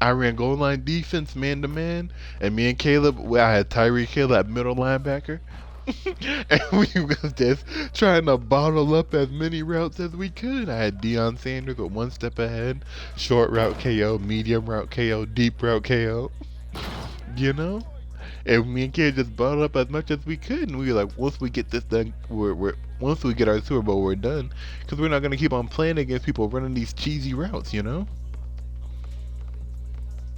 I ran goal line defense man to man, and me and Caleb, I had Tyreek Hill at middle linebacker, and we was just trying to bottle up as many routes as we could. I had Deion Sanders with one step ahead, short route KO, medium route KO, deep route KO, you know. And me and Caleb just bottled up as much as we could, and we were like, once we get this done, once we get our Super Bowl, we're done, because we're not gonna keep on playing against people running these cheesy routes.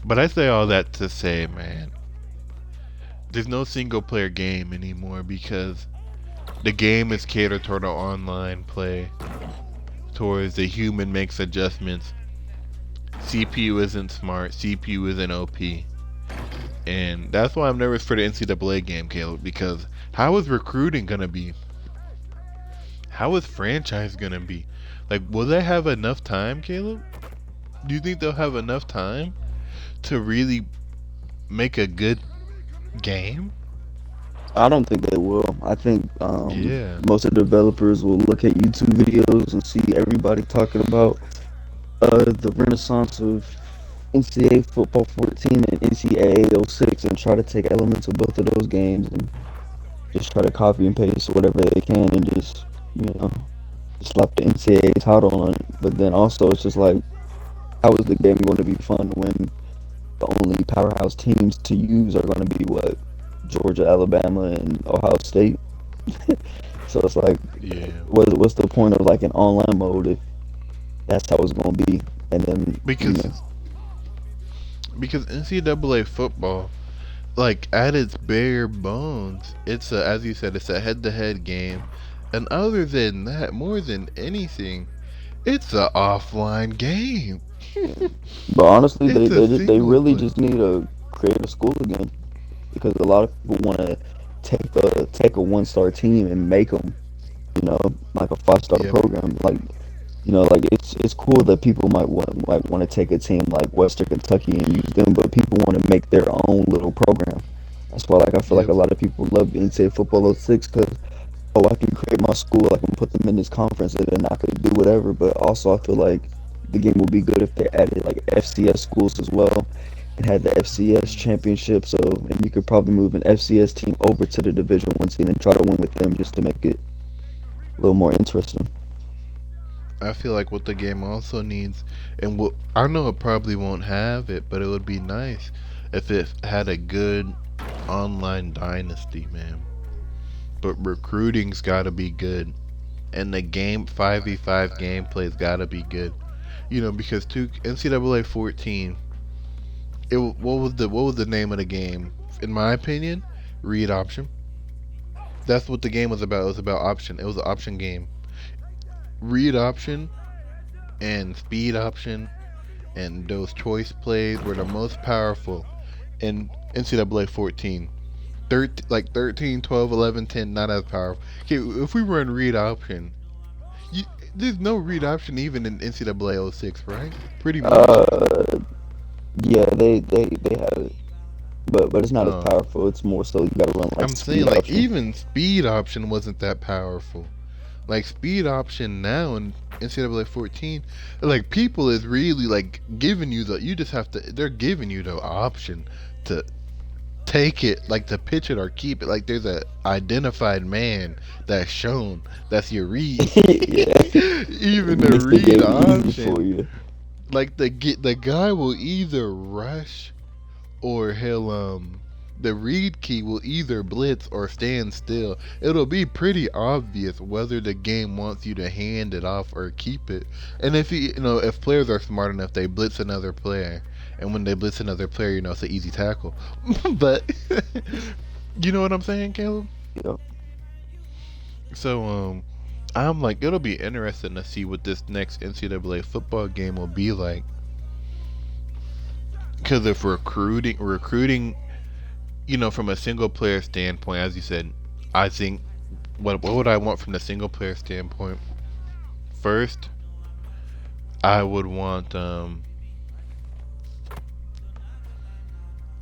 But I say all that to say, man, there's no single player game anymore because the game is catered toward an online play, towards the human makes adjustments. CPU isn't smart, CPU isn't OP. And that's why I'm nervous for the NCAA game, Caleb, because how is recruiting gonna be? How is franchise gonna be? Like, will they have enough time, Caleb? Do you think they'll have enough time to really make a good game?
I don't think they will. I think
Yeah.
most of the developers will look at YouTube videos and see everybody talking about the renaissance of NCAA football 14 and NCAA 06 and try to take elements of both of those games and just try to copy and paste whatever they can and just, you know, slap the NCAA title on it. But then also it's just like, how is the game going to be fun when the only powerhouse teams to use are going to be what? Georgia, Alabama, and Ohio State. So it's like,
Yeah.
what's the point of like an online mode if that's how it's going to be? And then,
Because NCAA football, like at its bare bones, it's as you said, it's a head-to-head game, and other than that, more than anything, it's a offline game.
but honestly,
It's a
they
single
really
play.
just need to create a school again because a lot of people want to take a 1-star team and make them, like a 5-star
Yep.
program. Like, like it's cool that people might want to take a team like Western Kentucky and use them, but people want to make their own little program. That's why, like, I feel like
Yep.
a lot of people love NCAA football 06 because, oh, I can create my school, I can put them in this conference, and then I could do whatever. But also, I feel like the game would be good if they added like FCS schools as well and had the FCS championship. So, and you could probably move an FCS team over to the Division One team and try to win with them just to make it a little more interesting.
I feel like what the game also needs, and what I know it probably won't have it, but it would be nice if it had a good online dynasty, man. But recruiting's got to be good, and the game 5v5 gameplay's got to be good. Because NCAA 14, what was the name of the game? In my opinion, read option. That's what the game was about. It was about option. It was an option game. Read option and speed option and those choice plays were the most powerful in NCAA 14. 13, like 13, 12, 11, 10, not as powerful. Okay, if we run read option, you, there's no read option even in NCAA '06, right? Pretty much.
Uh, yeah, they have it, but it's not as
Um,
powerful. It's more so you gotta run like
I'm saying
speed
like
option.
even speed option wasn't that powerful. Like speed option now in NCAA 14, like people is really like giving you the. You just have to. They're giving you the option to take it, like to pitch it or keep it. Like there's a identified man that's shown. That's your read.
Yeah,
Even the
makes the
read
game easy for
option,
you.
like the guy will either rush or he'll the read key will either blitz or stand still. It'll be pretty obvious whether the game wants you to hand it off or keep it. And if if players are smart enough, they blitz another player. And when they blitz another player, it's an easy tackle. But you know what I'm saying, Caleb?
You know,
So I'm like, it'll be interesting to see what this next NCAA football game will be like. Because if recruiting, from a single player standpoint, as you said, I think what would I want from the single player standpoint? First, I would want,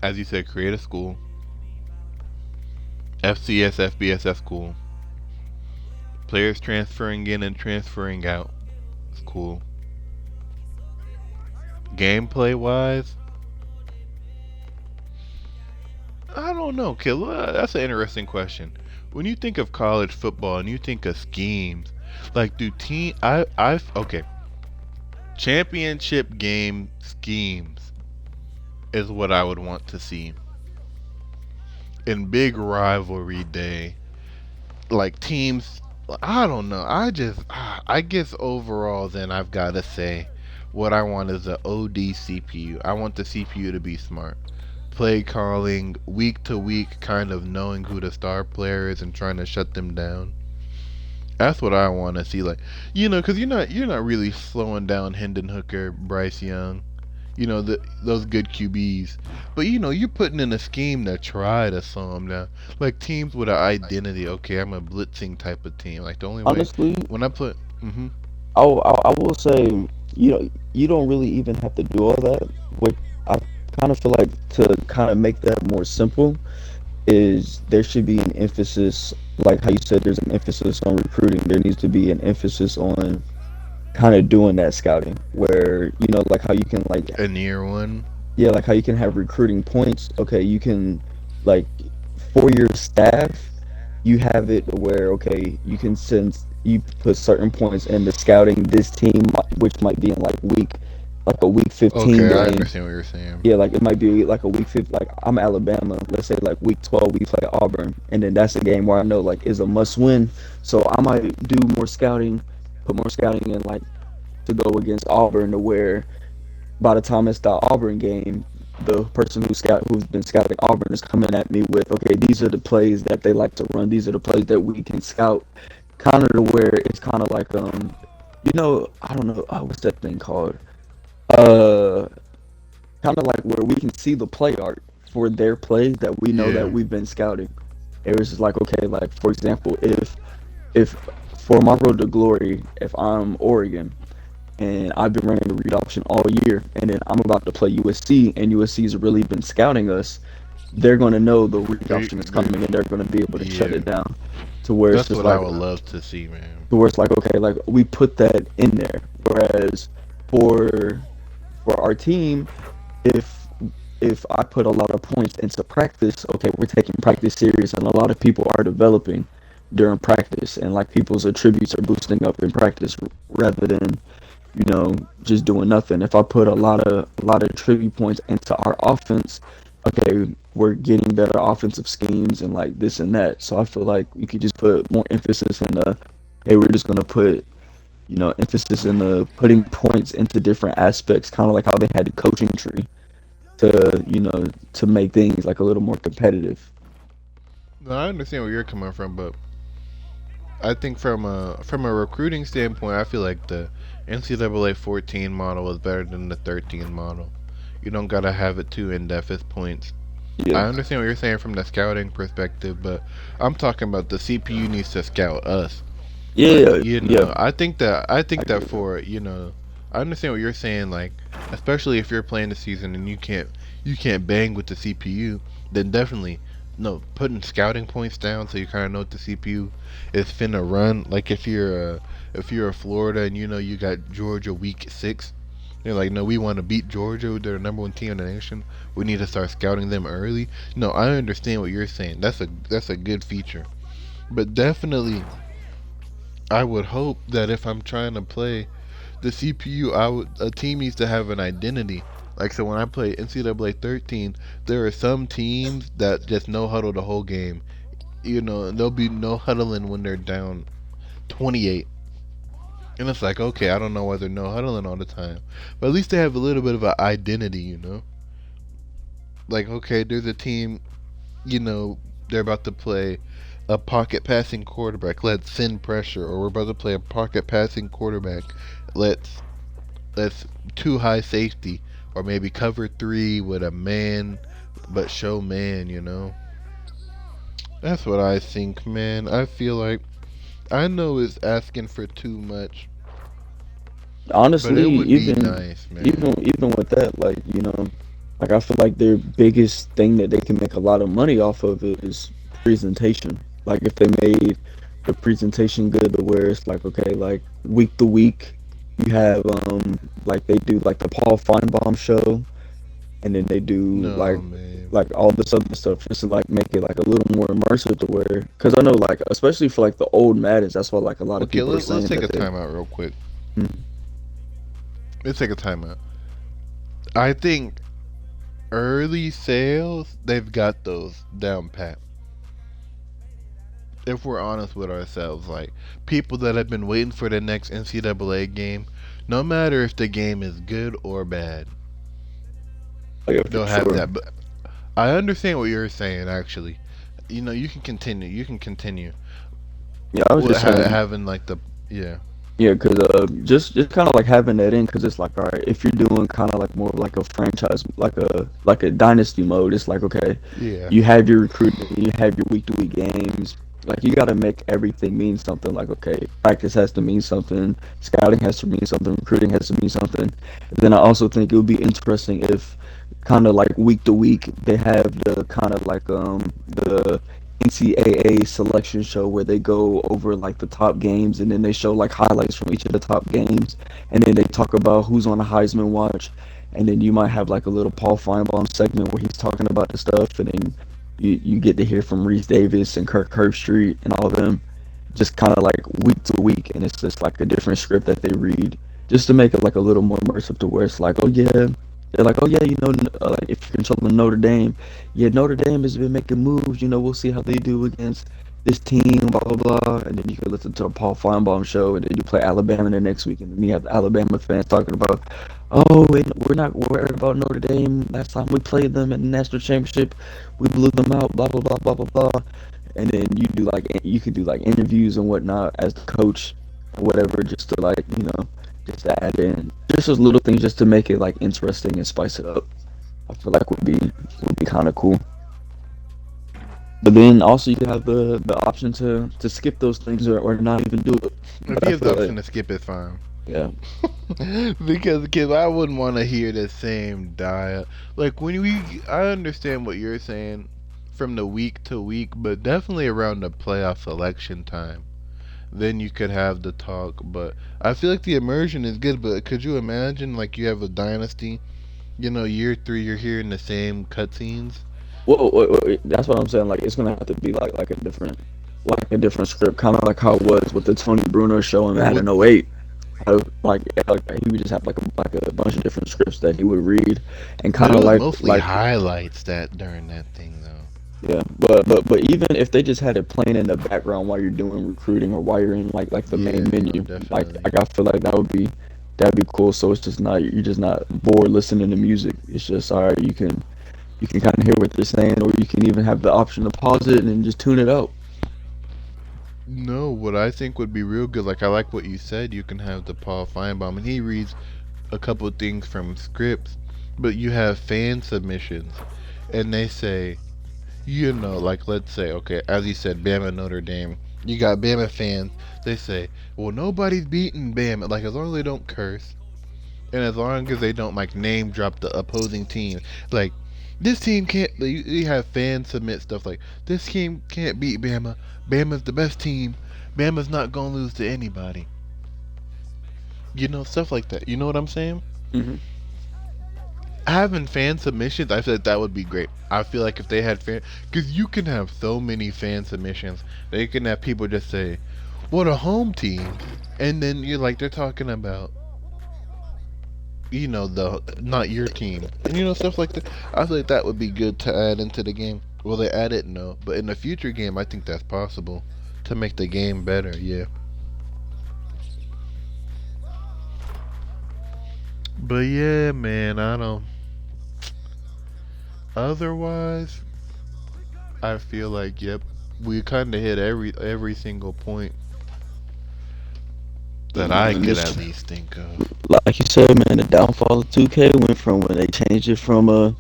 as you said, create a school, FCS, FBS school, players transferring in and transferring out. It's cool. Gameplay wise, I don't know, Killer. That's an interesting question. When you think of college football and you think of schemes, like do team I okay, championship game schemes is what I would want to see in big rivalry day. Like teams, I don't know. I guess overall, then I've got to say, what I want is a OD CPU. I want the CPU to be smart. Play calling week to week, kind of knowing who the star player is and trying to shut them down. That's what I want to see. Like, because you're not really slowing down Hendon Hooker, Bryce Young, those good QBs. But you're putting in a scheme to try to slow them down. Like teams with an identity. Okay, I'm a blitzing type of team. Like the only way
honestly,
when I put, hmm
I will say, you don't really even have to do all that. What I kind of feel like to kind of make that more simple is there should be an emphasis, like how you said, there's an emphasis on recruiting. There needs to be an emphasis on kind of doing that scouting, where like how you can like
a near one.
yeah, like how you can have recruiting points. Okay, you can like for your staff, you have it where okay, you can send you put certain points in the scouting this team, which might be in like a week 15
Okay, I
game.
understand what you're saying.
Yeah, like it might be like a week 50. Like I'm Alabama. Let's say like week 12 we play Auburn, and then that's a game where I know like is a must win. So I might do more scouting, put more scouting in like to go against Auburn to where by the time it's the Auburn game, the person who's been scouting Auburn is coming at me with, okay, these are the plays that they like to run. These are the plays that we can scout. Kind of to where it's kind of like I don't know, what's that thing called? Uh, Kind of like where we can see the play art for their plays that we know that
Yeah.
we've been scouting. It was just like okay, like for example, if for my road to glory, if I'm Oregon and I've been running the read option all year, and then I'm about to play USC, and USC's really been scouting us. They're going to know the read
They,
option is
they,
coming, and they're going to be able to shut
yeah.
it down. To where it's
That's
just
what I
like,
would love to see, man.
okay, like we put that in there. Whereas for our team, if I put a lot of points into practice, okay, we're taking practice serious, and a lot of people are developing during practice, and like people's attributes are boosting up in practice rather than just doing nothing. If I put a lot of tribute points into our offense, okay, we're getting better offensive schemes and like this and that. So I feel like you could just put more emphasis in hey, we're just gonna put emphasis in the putting points into different aspects, kind of like how they had the coaching tree to make things like a little more competitive.
No, I understand where you're coming from, but I think from a recruiting standpoint, I feel like the NCAA 14 model is better than the 13 model. You don't gotta have it too in depth as points.
Yeah,
I understand what you're saying from the scouting perspective, but I'm talking about the CPU needs to scout us. Like,
yeah, yeah.
I
I
think
agree
that
with that.
for, I understand what you're saying, like, especially if you're playing the season and you can't bang with the CPU, then definitely no, putting scouting points down so you kind of know what the CPU is finna run. Like if you're a Florida and you got Georgia week 6, they're like, no, we want to beat Georgia. They're the number one team in the nation. We need to start scouting them early. No, I understand what you're saying. That's a good feature. But definitely, I would hope that if I'm trying to play the CPU, a team needs to have an identity. Like, so when I play NCAA 13, there are some teams that just no huddle the whole game. There'll be no huddling when they're down 28. And it's like, okay, I don't know why they're no huddling all the time. But at least they have a little bit of an identity. Like, okay, there's a team, you know, they're about to play a pocket passing quarterback. Let's send pressure. Or we're about to play a pocket passing quarterback. Let's let's too high safety. Or maybe cover three with a man but show man. That's what I think, man. I feel like I know it's asking for too much, but
Honestly,
it would be
even
nice, man.
even even with that, like like I feel like their biggest thing that they can make a lot of money off of is presentation. Like if they made the presentation good to where it's like okay, like week to week, you have like they do like the Paul Feinbaum show, and then they do
No, man.
like all this other stuff just to like make it like a little more immersive to where because I know like especially for like the old Maddens, that's why like a lot of
Okay,
people are
let's
saying
take
that
a
they.
timeout real quick.
Hmm.
Let's take a timeout. I think early sales, they've got those down pat. If we're honest with ourselves, like people that have been waiting for the next NCAA game, no matter if the game is good or bad,
Oh yeah, for
they'll have
sure.
that. But I understand what you're saying. Actually, you can continue. You can continue.
Yeah, I was just saying.
Having like the yeah.
Yeah, cause just kind of like having that in, cause it's like, all right, if you're doing kind of like more of like a franchise, like a dynasty mode, it's like okay,
Yeah.
you have your recruiting, you have your week to week games, like you got to make everything mean something. Like okay, practice has to mean something, scouting has to mean something, recruiting has to mean something. Then I also think it would be interesting if kind of like week to week they have the kind of like the NCAA selection show where they go over like the top games and then they show like highlights from each of the top games and then they talk about who's on the Heisman watch and then you might have like a little Paul Feinbaum segment where he's talking about the stuff and then you get to hear from Reese Davis and Kirk Herbstreit and all of them just kind of like week to week and it's just like a different script that they read just to make it like a little more immersive to where it's like oh yeah they're like, oh yeah, like if you're controlling Notre Dame, yeah, Notre Dame has been making moves. We'll see how they do against this team, blah blah blah. And then you can listen to a Paul Feinbaum show, and then you play Alabama the next week, and then you have the Alabama fans talking about, oh, and we're not worried about Notre Dame. Last time we played them in the national championship, we blew them out, blah blah blah blah blah blah. And then you can do like interviews and whatnot as the coach, or whatever, just to like just to add in just those little things just to make it like interesting and spice it up. I feel like would be kind of cool. But then also you have the option to skip those things or not even do it.
If
But
you
I
have the
feel like
option to skip it, fine.
yeah,
Because I wouldn't want to hear the same diet. Like I understand what you're saying from the week to week, but definitely around the playoff selection time. Then you could have the talk. But I feel like the immersion is good. But could you imagine like you have a dynasty? Year 3, you're hearing the same cutscenes.
well, that's what I'm saying. Like it's gonna have to be like a different script, kind of like how it was with the Tony Bruno show in
Or what?
Madden '08. Like he would just have like a bunch of different scripts that he would read and
But
kind
it
of
was
like
mostly highlights that during that thing though.
yeah, but even if they just had it playing in the background while you're doing recruiting or while you're in like the main
Yeah, no,
menu,
definitely.
I feel like that'd be cool. So it's just not you're just not bored listening to music. It's just all right. You can kind of hear what they're saying, or you can even have the option to pause it and then just tune it out.
No, what I think would be real good, like I like what you said, you can have the Paul Feinbaum and he reads a couple things from scripts, but you have fan submissions and they say, like let's say, okay, as you said, Bama Notre Dame. You got Bama fans, they say, well, nobody's beating Bama. Like, as long as they don't curse, and as long as they don't, like, name drop the opposing team. Like, this team can't, you have fans submit stuff like, this team can't beat Bama. Bama's the best team. Bama's not going to lose to anybody. Stuff like that. You know what I'm saying?
Hmm.
Having fan submissions, I feel like that would be great. I feel like if they had fan, because you can have so many fan submissions, they can have people just say, "What a home team," and then you're like, they're talking about, the not your team, and stuff like that. I feel like that would be good to add into the game. Will they add it? No, but in the future game, I think that's possible to make the game better. Yeah, but yeah, man, I don't. Otherwise, I feel like, yep, we kind of hit every single point that I
And
could
this,
at least think of.
like you said, man, the downfall of 2K went from when they changed it from a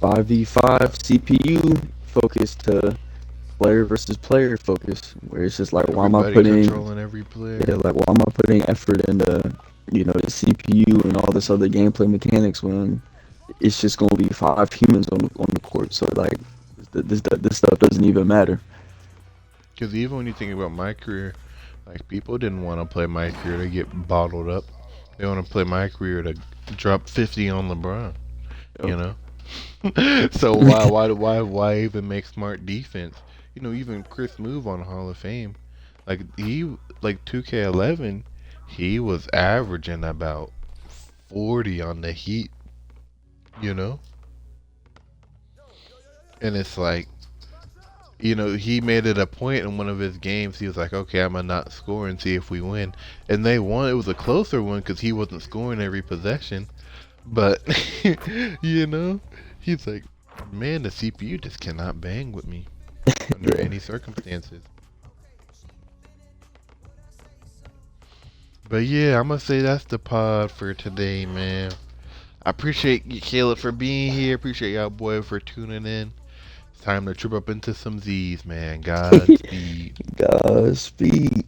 5v5 CPU focus to player versus player focus, where it's just like, why am I
Everybody
putting,
controlling every player.
yeah, like why am I putting effort into, the CPU and all this other gameplay mechanics when it's just gonna be five humans on the court. So like, this stuff doesn't even matter.
Because even when you think about my career, like people didn't want to play my career to get bottled up. They want to play my career to drop 50 on LeBron. You
Yep.
know. So why even make smart defense? Even Chris Move on Hall of Fame, like he like 2K11, he was averaging about 40 on the Heat. You know, and it's like, he made it a point in one of his games. He was like, okay, I'm gonna not score and see if we win, and they won. It was a closer one because he wasn't scoring every possession, but you know, he's like, man, the CPU just cannot bang with me under
Yeah.
any circumstances. But yeah, I'm gonna say that's the pod for today, man. I appreciate you, Caleb, for being here. Appreciate y'all, boy, for tuning in. It's time to trip up into some Z's, man. Godspeed.
Godspeed.